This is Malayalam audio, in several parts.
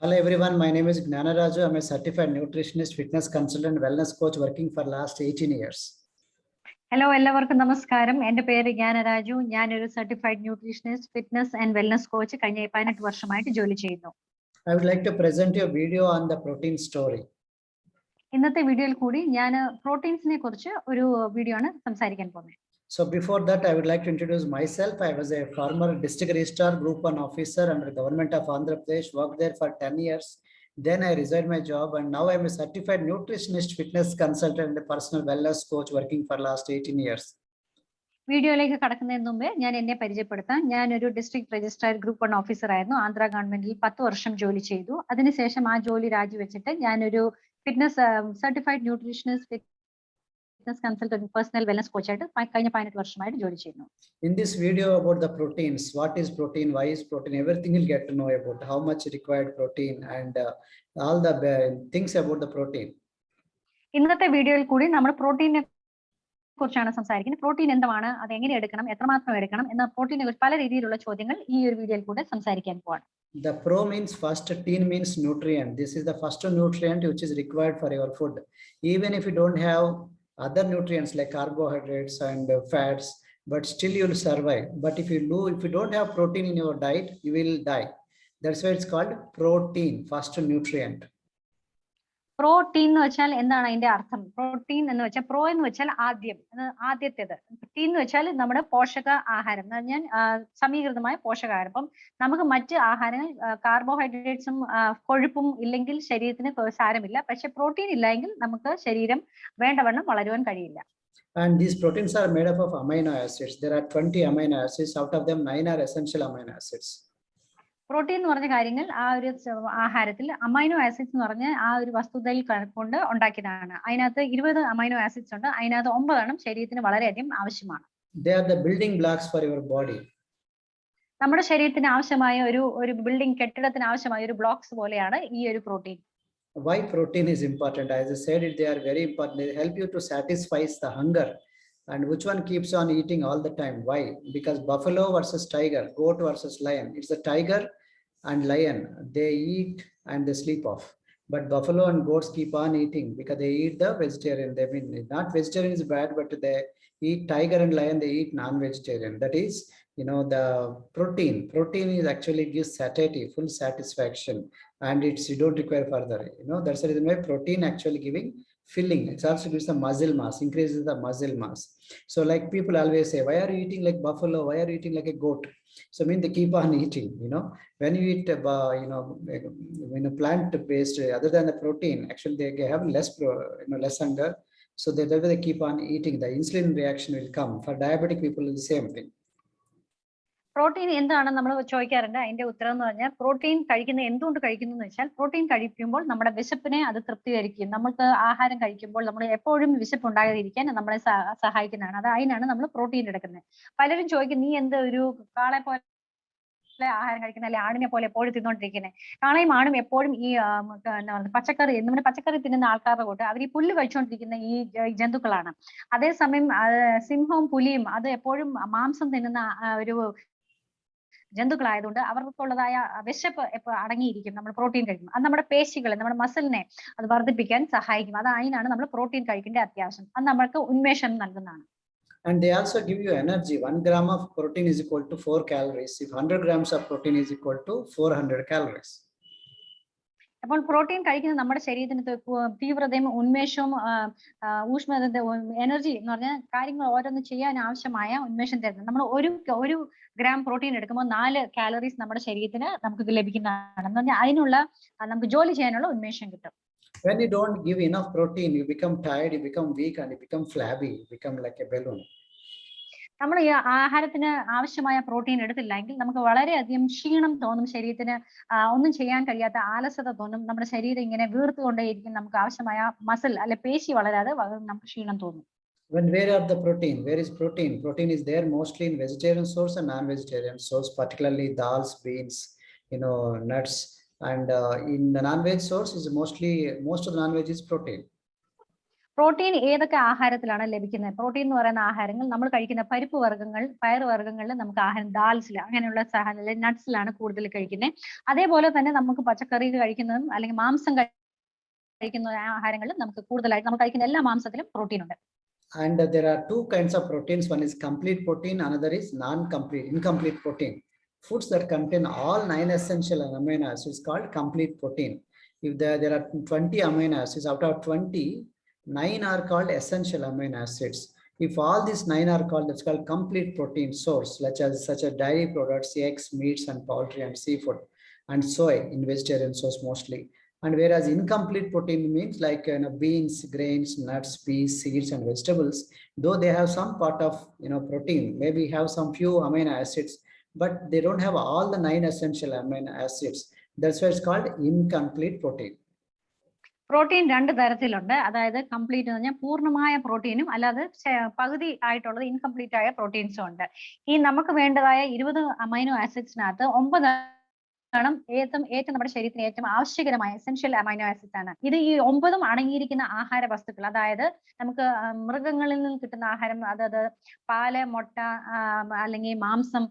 Hello everyone, my name is Gnanaraju. I'm a certified nutritionist, fitness consultant, wellness coach working for last 18 years. Hello എല്ലാവർക്കും നമസ്കാരം. എൻ്റെ പേര് ജ്ഞാനരാജു. ഞാനൊരു certified nutritionist, fitness and wellness coach കഴിഞ്ഞ 18 വർഷമായിട്ട് ജോലി ചെയ്യുന്നു. I would like to present you a video on the protein story. ഇന്നത്തെ വീഡിയോയിൽ കൂടി ഞാൻ പ്രോട്ടീൻസിനെ കുറിച്ച് ഒരു വീഡിയോ ആണ് സംസാരിക്കാൻ പോകുന്നത്. So before that, I would like to introduce myself. I was a former district registrar, group 1 officer under the government of Andhra Pradesh, worked there for 10 years. Then I resigned my job and now I'm a certified nutritionist, fitness consultant and a personal wellness coach working for last 18 years. വീഡിയോയിലേക്ക് കടക്കുന്നതിന് മുമ്പേ ഞാൻ എന്നെ പരിചയപ്പെടുത്താം. ഞാനൊരു ഡിസ്ട്രിക്ട് രജിസ്ട്രാർ ഗ്രൂപ്പ് 1 ഓഫീസർ ആയിരുന്നു. ആന്ധ്ര ഗവൺമെന്റിൽ 10 വർഷം ജോലി ചെയ്തു. അതിനുശേഷം ആ ജോലി രാജിവെച്ചിട്ട് ഞാനൊരു fitness certified nutritionist, fitness consultant, personal wellness coach ആയിട്ട് കഴിഞ്ഞ 18 വർഷമായിട്ട് ജോലി ചെയ്യുന്നു. In this video about the proteins, what is protein, why is protein, everything you'll get to know about how much required protein and all the things about the protein. ഇന്നത്തെ വീഡിയോയിൽ കൂടി നമ്മൾ പ്രോട്ടീനെ കുറിച്ചാണ് സംസാരിക്കുന്നത്. പ്രോട്ടീൻ എന്താണ്, അത് എങ്ങനെ എടുക്കണം, എത്രമാത്രം എടുക്കണം എന്ന പ്രോട്ടീനെ കുറിച്ച് പല രീതിയിലുള്ള ചോദ്യങ്ങൾ ഈ ഒരു വീഡിയോയിൽ കൂടെ സംസാരിക്കാൻ പോവാണ്. The pro means first, teen means nutrient. This is the first nutrient which is required for your food. Even if you don't have other nutrients like carbohydrates and fats, but still you will survive. But if you don't have protein in your diet, you will die. That's why it's called protein, first nutrient. Protein എന്ന് വെച്ചാൽ എന്താണ് അതിന്റെ അർത്ഥം? പ്രോട്ടീൻ എന്ന് വെച്ചാൽ പ്രോ എന്ന് വെച്ചാൽ ആദ്യത്തേത്, ടീൻ എന്ന് വെച്ചാൽ നമ്മുടെ പോഷക ആഹാരം എന്ന് പറഞ്ഞാൽ സമീകൃതമായ പോഷകാഹാരം. അപ്പം നമുക്ക് മറ്റ് ആഹാരങ്ങൾ കാർബോഹൈഡ്രേറ്റ്സും കൊഴുപ്പും ഇല്ലെങ്കിൽ ശരീരത്തിന് സാരമില്ല. പക്ഷെ പ്രോട്ടീൻ ഇല്ലെങ്കിൽ നമുക്ക് ശരീരം വേണ്ടവണ്ണം വളരുവാൻ കഴിയില്ല. And these proteins are made up of amino acids. There are 20 amino acids. Out of them, 9 are essential amino acids. Protein എന്ന് പറഞ്ഞ കാര്യങ്ങൾ ആ ഒരു ആഹാരത്തിൽ അമൈനോ ആസിഡ്സ് എന്ന് പറഞ്ഞ ആ ഒരു വസ്തുതയിൽ കൊണ്ട് ഉണ്ടാക്കിയതാണ്. അതിനകത്ത് 20 അമൈനോ ആസിഡ്സ് ഉണ്ട്. അതിനകത്ത് 9 ശരീരത്തിന് വളരെയധികം ആവശ്യമാണ്. They are the building blocks for your body. നമ്മുടെ ശരീരത്തിന് ആവശ്യമായ ഒരു ബിൽഡിംഗ്, കെട്ടിടത്തിന് ആവശ്യമായ ഒരു ബ്ലോക്സ് പോലെയാണ് ഈ ഒരു protein. Why protein is important? As I said, they are very important. They help you to satisfy the hunger. And which one keeps on eating all the time? Why? Because buffalo versus tiger, goat versus lion. It's the tiger and lion. They eat and they sleep off. But buffalo and goats keep on eating because they eat the vegetarian. They mean not vegetarian is bad, but they eat tiger and lion. They eat non-vegetarian. That is, the protein. Protein is actually gives satiety, full satisfaction, and you don't require further. That's the reason why protein actually giving filling. It also gives the muscle mass, increases the muscle mass. So like people always say, why are you eating like buffalo? Why are you eating like a goat? So I mean they keep on eating. When you eat plant based, other than the protein, actually they have less hunger. So they keep on eating. The insulin reaction will come. For diabetic people, the same thing. Protein എന്താണ് നമ്മൾ ചോദിക്കാറുണ്ട്. അതിന്റെ ഉത്തരം എന്ന് പറഞ്ഞാൽ പ്രോട്ടീൻ കഴിക്കുന്നത് എന്തുകൊണ്ട് കഴിക്കുന്നു എന്ന് വെച്ചാൽ പ്രോട്ടീൻ കഴിക്കുമ്പോൾ നമ്മുടെ വിശപ്പിനെ അത് തൃപ്തികരിക്കും. നമുക്ക് ആഹാരം കഴിക്കുമ്പോൾ നമ്മൾ എപ്പോഴും വിശപ്പ് ഉണ്ടാകാതിരിക്കാൻ നമ്മളെ സഹായിക്കുന്നതാണ്. അതിനാണ് നമ്മൾ പ്രോട്ടീൻ എടുക്കുന്നത്. പലരും ചോദിക്കും, നീ എന്ത് ഒരു കാളെ പോലെ ആഹാരം കഴിക്കുന്ന, അല്ലെ ആടിനെ പോലെ എപ്പോഴും തിന്നോണ്ടിരിക്കുന്നത്? കാളയും ആടും എപ്പോഴും ഈ പച്ചക്കറി, നമ്മുടെ പച്ചക്കറി തിന്നുന്ന ആൾക്കാരുടെ കൂട്ട് അവർ ഈ പുല്ല് കഴിച്ചുകൊണ്ടിരിക്കുന്ന ഈ ജന്തുക്കളാണ്. അതേസമയം സിംഹവും പുലിയും അത് എപ്പോഴും മാംസം തിന്നുന്ന ഒരു ജന്തുക്കളായതുകൊണ്ട് അവർക്കുള്ളതായ വിശപ്പ് എപ്പോൾ അടങ്ങിയിരിക്കും നമ്മൾ പ്രോട്ടീൻ കഴിക്കും. അത് നമ്മുടെ പേശികളെ, നമ്മുടെ മസിലിനെ അത് വർദ്ധിപ്പിക്കാൻ സഹായിക്കും. അതിനാണ് നമ്മൾ പ്രോട്ടീൻ കഴിക്കേണ്ട അത്യാവശ്യം. അത് നമ്മൾക്ക് ഉന്മേഷം നൽകുന്നതാണ്. And they also give you energy. 1 gram of protein is equal to 4 calories. If 100 grams of protein is equal to 400 calories. അപ്പോൾ പ്രോട്ടീൻ കഴിക്കുന്നത് നമ്മുടെ ശരീരത്തിന് തീവ്രതയും ഉന്മേഷവും എനർജി എന്ന് പറഞ്ഞാൽ കാര്യങ്ങൾ ഓരോന്ന് ചെയ്യാൻ ആവശ്യമായ ഉന്മേഷം തരുന്നത്. നമ്മൾ ഒരു ഗ്രാം പ്രോട്ടീൻ എടുക്കുമ്പോൾ 4 കാലറീസ് നമ്മുടെ ശരീരത്തിന് നമുക്ക് ലഭിക്കുന്നതാണ്. എന്ന് പറഞ്ഞാൽ അതിനുള്ള നമുക്ക് ജോലി ചെയ്യാനുള്ള ഉന്മേഷം കിട്ടും. When you don't give enough protein, you become tired, you become weak, and you become flabby, you become like a balloon. നമ്മൾ ഈ ആഹാരത്തിന് ആവശ്യമായ പ്രോട്ടീൻ എടുത്തില്ലെങ്കിൽ നമുക്ക് വളരെയധികം ക്ഷീണം തോന്നും. ശരീരത്തിന് ഒന്നും ചെയ്യാൻ കഴിയാത്ത ആലസ്യത തോന്നും. നമ്മുടെ ശരീരം ഇങ്ങനെ വീർത്തുകൊണ്ടേയിരിക്കും. നമുക്ക് ആവശ്യമായ മസിൽ അല്ലെ പേശി വളരാതെ നമുക്ക് ക്ഷീണം തോന്നും. Where are the protein? Where is protein? Protein is there mostly in vegetarian source and non-vegetarian source, particularly dals, beans, nuts, and in the non-veg source is most of the non-veg is protein. Protein ഏതൊക്കെ ആഹാരത്തിലാണ് ലഭിക്കുന്നത്? പ്രോട്ടീൻ എന്ന് പറയുന്ന ആഹാരങ്ങൾ നമ്മൾ കഴിക്കുന്ന പരിപ്പ് വർഗ്ഗങ്ങൾ, പയറുവർഗ്ഗങ്ങളിൽ നമുക്ക് ആഹാരം, ദാൽസിൽ അങ്ങനെയുള്ള സാധനങ്ങളിൽ, നട്ട്സിലാണ് കൂടുതൽ കഴിക്കുന്നത്. അതേപോലെ തന്നെ നമുക്ക് പച്ചക്കറി കഴിക്കുന്നതും അല്ലെങ്കിൽ മാംസം കഴിക്കുന്ന ആഹാരങ്ങളിലും നമുക്ക് കൂടുതലായിട്ട് നമ്മൾ കഴിക്കുന്ന എല്ലാ മാംസത്തിലും പ്രോട്ടീൻ ഉണ്ട്. And there are two kinds of proteins. One is complete protein, another is incomplete protein. Foods that contain all 9 essential amino acids called complete protein. If there are 20 amino acids, out of 20, 9 are called essential amino acids. If all these 9 are called, that's called complete protein source, such as dairy products, eggs, meats, and poultry, and seafood, and soy in vegetarian source mostly. And whereas incomplete protein means like beans, grains, nuts, peas, seeds, and vegetables, though they have some part of protein, maybe have some few amino acids, but they don't have all the 9 essential amino acids. That's why it's called incomplete protein. Protein രണ്ട് തരത്തിലുണ്ട്. അതായത് കംപ്ലീറ്റ് എന്ന് പറഞ്ഞാൽ പൂർണ്ണമായ പ്രോട്ടീനും അല്ലാതെ പകുതി ആയിട്ടുള്ളത് ഇൻകംപ്ലീറ്റ് ആയ പ്രോട്ടീൻസും ഉണ്ട്. ഈ നമുക്ക് വേണ്ടതായ 20 അമൈനോ ആസിഡ്സിനകത്ത് 9 ഏറ്റവും നമ്മുടെ ശരീരത്തിന് ഏറ്റവും ആവശ്യകരമായ എസെൻഷ്യൽ അമൈനോ ആസിഡ്സ് ആണ്. ഇത് ഈ 9ഉം അടങ്ങിയിരിക്കുന്ന ആഹാര വസ്തുക്കൾ, അതായത് നമുക്ക് മൃഗങ്ങളിൽ നിന്ന് കിട്ടുന്ന ആഹാരം, അതായത് പാല്, മുട്ട, അല്ലെങ്കിൽ മാംസം,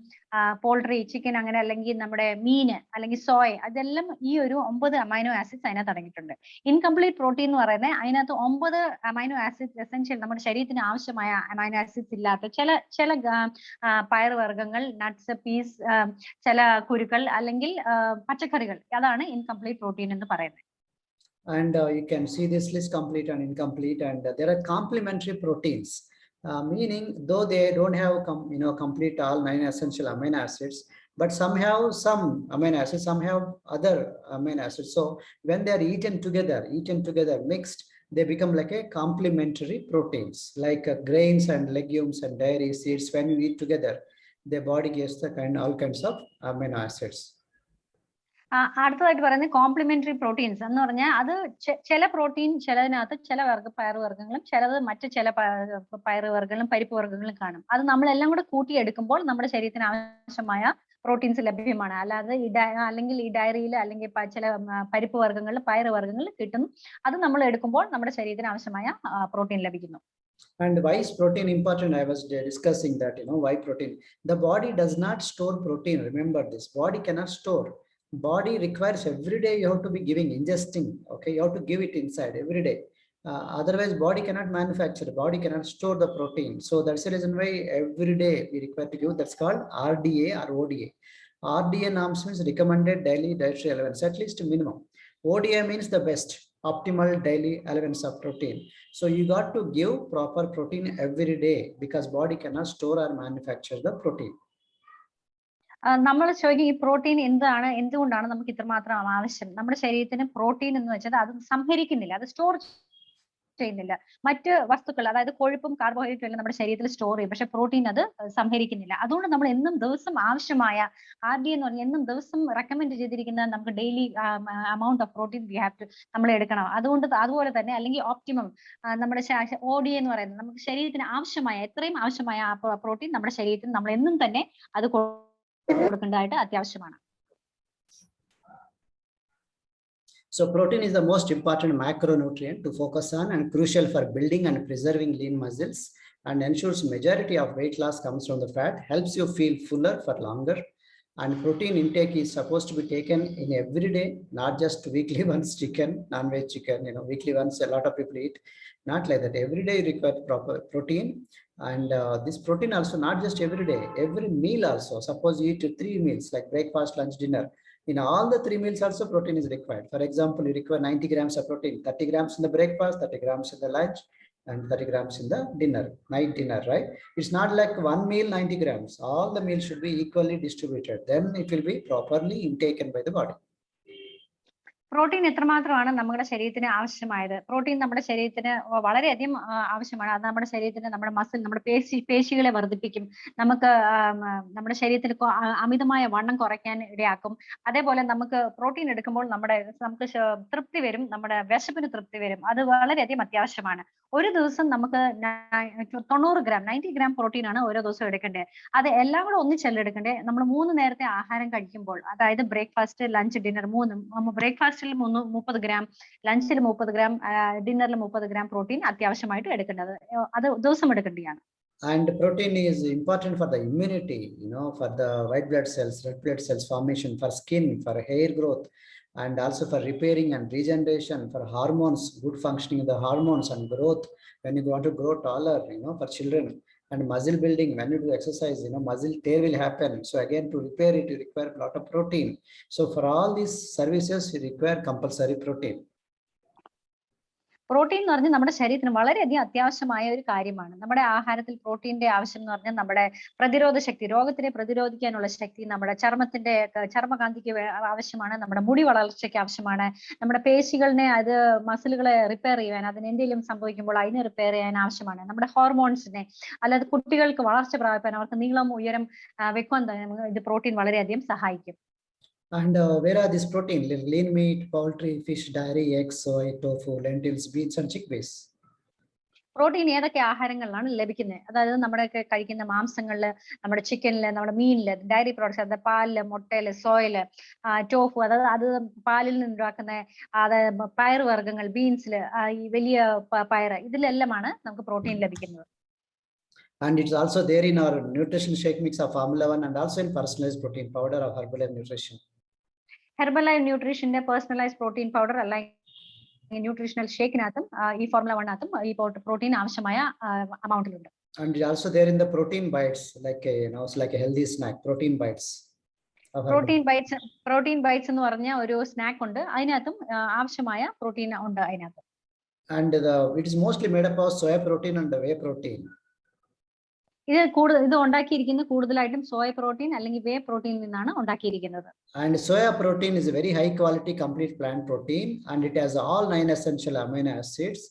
പോൾട്രി, ചിക്കൻ, അങ്ങനെ, അല്ലെങ്കിൽ നമ്മുടെ മീന്, അല്ലെങ്കിൽ സോയ, അതെല്ലാം ഈ ഒരു 9 അമൈനോ ആസിഡ്സ് അതിനകത്ത് അടങ്ങിയിട്ടുണ്ട്. ഇൻകംപ്ലീറ്റ് പ്രോട്ടീൻ എന്ന് പറയുന്നത് അതിനകത്ത് 9 അമൈനോ ആസിഡ്സ് എസെൻഷ്യൽ നമ്മുടെ ശരീരത്തിന് ആവശ്യമായ അമൈനോ ആസിഡ്സ് ഇല്ലാത്ത ചില പയറുവർഗ്ഗങ്ങൾ, നട്ട്സ്, പീസ്, ചില കുരുക്കൾ, അല്ലെങ്കിൽ പച്ചക്കറികൾ, അതാണ് ഇൻകംപ്ലീറ്റ് പ്രോട്ടീൻ എന്ന് പറയുന്നത്. And you can see this list, complete and incomplete, and there are complementary proteins, meaning though they don't have complete all 9 essential amino acids, but some have some amino acids, some have other amino acids. So when they are eaten together, mixed, they become like a complementary proteins, like grains and legumes and dairy seeds. When you eat together, the body gets all kinds of amino acids. അടുത്തതായിട്ട് പറയുന്നത് കോംപ്ലിമെന്ററി പ്രോട്ടീൻസ് എന്ന് പറഞ്ഞാൽ അത് ചില പ്രോട്ടീൻ ചിലതിനകത്ത് ചില പയറുവർഗ്ഗങ്ങളും, ചിലത് മറ്റു ചില പയറുവർഗ്ഗങ്ങളും പരിപ്പ് വർഗ്ഗങ്ങളും കാണും. അത് നമ്മളെല്ലാം കൂടെ കൂട്ടിയെടുക്കുമ്പോൾ നമ്മുടെ ശരീരത്തിന് ആവശ്യമായ പ്രോട്ടീൻസ് ലഭ്യമാണ്. അല്ലാതെ അല്ലെങ്കിൽ ഈ ഡയറിയിൽ അല്ലെങ്കിൽ ചില പരിപ്പ് വർഗ്ഗങ്ങളിൽ, പയറുവർഗ്ഗങ്ങളിൽ കിട്ടുന്നു. അത് നമ്മൾ എടുക്കുമ്പോൾ നമ്മുടെ ശരീരത്തിന് ആവശ്യമായ പ്രോട്ടീൻ ലഭിക്കുന്നു. And why is protein important? I was discussing that, why protein. The body does not store protein. Remember this, body cannot store. Body requires every day you have to be ingesting, okay? You have to give it inside every day. Otherwise body cannot manufacture, body cannot store the protein. So that's the reason why every day we require to give. That's called RDA or ODA. RDA norms means recommended daily dietary allowance, at least minimum. ODA means the best, optimal daily allowance of protein. So you got to give proper protein every day, because body cannot store or manufacture the protein. നമ്മൾ ചോദിക്കും, ഈ പ്രോട്ടീൻ എന്തുകൊണ്ടാണ് നമുക്ക് ഇത്രമാത്രം ആവശ്യം? നമ്മുടെ ശരീരത്തിന് പ്രോട്ടീൻ എന്ന് വെച്ചാൽ അത് സംഭരിക്കുന്നില്ല, അത് സ്റ്റോർ ചെയ്യുന്നില്ല. മറ്റ് വസ്തുക്കൾ, അതായത് കൊഴുപ്പും കാർബോഹൈഡ്രേറ്റും എല്ലാം നമ്മുടെ ശരീരത്തിൽ സ്റ്റോർ ചെയ്യും, പക്ഷെ പ്രോട്ടീൻ അത് സംഭരിക്കുന്നില്ല. അതുകൊണ്ട് നമ്മൾ എന്നും ദിവസം ആവശ്യമായ RDA എന്ന് പറഞ്ഞാൽ എന്നും ദിവസം റെക്കമെൻഡ് ചെയ്തിരിക്കുന്ന നമുക്ക് daily amount of protein we have to നമ്മൾ എടുക്കണം. അതുപോലെ തന്നെ, അല്ലെങ്കിൽ ഓപ്റ്റിമം നമ്മുടെ ODA എന്ന് പറയുന്നത് നമുക്ക് ശരീരത്തിന് ആവശ്യമായ എത്രയും ആവശ്യമായ പ്രോട്ടീൻ നമ്മുടെ ശരീരത്തിന് നമ്മൾ എന്നും തന്നെ അത് കൊടുക്കേണ്ടതായിട്ട് അത്യാവശ്യമാണ്. So protein is the most important macronutrient to focus on and crucial for building and preserving lean muscles, and ensures majority of weight loss comes from the fat, helps you feel fuller for longer. And protein intake is supposed to be taken in every day, not just weekly once chicken, non-veg chicken, weekly once a lot of people eat. Not like that. Every day you require proper protein. And this protein also not just every day, every meal also. Suppose you eat 3 meals like breakfast, lunch, dinner. In all the 3 meals also protein is required. For example, you require 90 grams of protein, 30 grams in the breakfast, 30 grams in the lunch, and 30 grams in the night dinner, right? It's not like one meal 90 grams. All the meals should be equally distributed. Then it will be properly intaken by the body. Protein എത്രമാത്രമാണ് നമ്മുടെ ശരീരത്തിന് ആവശ്യമായത്? പ്രോട്ടീൻ നമ്മുടെ ശരീരത്തിന് വളരെയധികം ആവശ്യമാണ്. അത് നമ്മുടെ ശരീരത്തിന്, നമ്മുടെ മസിൽ, നമ്മുടെ പേശികളെ വർദ്ധിപ്പിക്കും. നമുക്ക് നമ്മുടെ ശരീരത്തിൽ അമിതമായ വണ്ണം കുറയ്ക്കാൻ ഇടയാക്കും. അതേപോലെ നമുക്ക് പ്രോട്ടീൻ എടുക്കുമ്പോൾ നമുക്ക് തൃപ്തി വരും, നമ്മുടെ വിശപ്പിന് തൃപ്തി വരും. അത് വളരെയധികം അത്യാവശ്യമാണ്. ഒരു ദിവസം നമുക്ക് 90 ഗ്രാം പ്രോട്ടീൻ ആണ് ഓരോ ദിവസവും എടുക്കേണ്ടത്. അത് എല്ലാം കൂടെ ഒന്നിച്ചല്ല എടുക്കേണ്ടത്. നമ്മൾ 3 നേരത്തെ ആഹാരം കഴിക്കുമ്പോൾ, അതായത് ബ്രേക്ക്ഫാസ്റ്റ്, ലഞ്ച്, ഡിന്നർ, 3 ബ്രേക്ക്ഫാസ്റ്റ് ബ്രേക്ക്ഫാസ്റ്റിൽ 30 ഗ്രാം, ലഞ്ചിൽ 30 ഗ്രാം, ഡിന്നറിൽ 30 ഗ്രാം പ്രോട്ടീൻ അത്യാവശ്യമായിട്ട് എടുക്കേണ്ടത്. അത് ദിവസം എടുക്കേണ്ടതാണ്. And protein is important for the immunity, for the white blood cells, red blood cells formation, for skin, for hair growth, and also for repairing and regeneration, for hormones, good functioning of the hormones and growth. When you want to grow taller, for children, and muscle building, when you do exercise, muscle tear will happen. So again, to repair it, you require a lot of protein. So for all these services, you require compulsory protein. Protein എന്ന് പറഞ്ഞാൽ നമ്മുടെ ശരീരത്തിന് വളരെയധികം അത്യാവശ്യമായ ഒരു കാര്യമാണ്. നമ്മുടെ ആഹാരത്തിൽ പ്രോട്ടീന്റെ ആവശ്യം എന്ന് പറഞ്ഞാൽ നമ്മുടെ പ്രതിരോധ ശക്തി, രോഗത്തിനെ പ്രതിരോധിക്കാനുള്ള ശക്തി, നമ്മുടെ ചർമ്മകാന്തിക്ക് ആവശ്യമാണ്, നമ്മുടെ മുടി വളർച്ചയ്ക്ക് ആവശ്യമാണ്, നമ്മുടെ പേശികളിനെ, മസിലുകളെ റിപ്പയർ ചെയ്യാൻ, അതിന് എന്തെങ്കിലും സംഭവിക്കുമ്പോൾ അതിനെ റിപ്പയർ ചെയ്യാൻ ആവശ്യമാണ്, നമ്മുടെ ഹോർമോൺസിനെ, അല്ലാതെ കുട്ടികൾക്ക് വളർച്ച പ്രാപിക്കാൻ, അവർക്ക് നീളം ഉയരം വെക്കുവാൻ ഇത് പ്രോട്ടീൻ വളരെയധികം സഹായിക്കും. And where are this protein? Lean meat, poultry, fish, dairy, eggs, soy, tofu, lentils, beans, and chickpeas. Protein ഏതൊക്കെ ആഹാരങ്ങളിലാണ് ലഭിക്കുന്നത്? അതായത് നമ്മുടെ കഴിക്കുന്ന മാംസങ്ങളില്, നമ്മുടെ ചിക്കനില്, നമ്മുടെ മീനില്, ഡയറി പ്രോഡക്ട്സ്, അതായത് പാലില്, മുട്ടയില്, സോയില്, ടോഫു, അതായത് അത് പാലിൽ നിന്നുണ്ടാക്കുന്ന പയറുവർഗ്ഗങ്ങൾ, ബീൻസില്, ഈ വലിയ പയറ്, ഇതിലെല്ലാമാണ് നമുക്ക് പ്രോട്ടീൻ ലഭിക്കുന്നത്. And it's also there in our nutrition shake mix of Formula 1 and also in personalized protein powder of Herbalife Nutrition. Herbalife Nutritionന്റെ പേഴ്സണലൈസ്ഡ് പ്രോട്ടീൻ പൗഡർ അല്ലെങ്കിൽ ന്യൂട്രീഷണൽ ഷേക്കിനകത്തും ഈ ഫോർമുല 1-നകത്തും ഈ പ്രോട്ടീൻ ആവശ്യമായ അമൗണ്ടിലുണ്ട്. And it's also there in the protein bites, like it's like a healthy snack, protein bites. Protein bites എന്ന് പറഞ്ഞ ഒരു സ്നാക്ക് ഉണ്ട്, അതിനകത്തും ആവശ്യമായ പ്രോട്ടീൻ ഉണ്ട് അതിനകത്ത്. And it is mostly made up of soy protein and whey protein. ഇത് ഉണ്ടാക്കിയിരിക്കുന്നത് കൂടുതലായിട്ടും സോയ പ്രോട്ടീൻ അല്ലെങ്കിൽ വേ പ്രോട്ടീനിൽ നിന്നാണ് ഉണ്ടാക്കിയിരിക്കുന്നത്. And soya protein is a very high quality complete plant protein, and it has all 9 essential amino acids.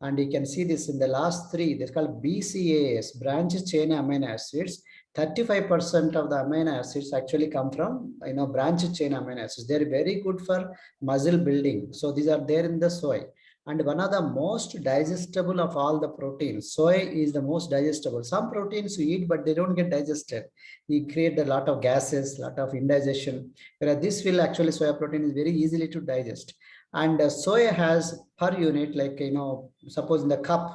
And you can see this in the last 3, they're called BCAAs, branched chain amino acids. 35% of the amino acids actually come from branched chain amino acids. They're very good for muscle building. So these are there in the soy. And one of the most digestible of all the proteins, soy is the most digestible. Some proteins you eat, but they don't get digested. You create a lot of gases, lot of indigestion. Whereas this will actually, soya protein is very easily to digest. And soya has per unit, like, suppose in the cup,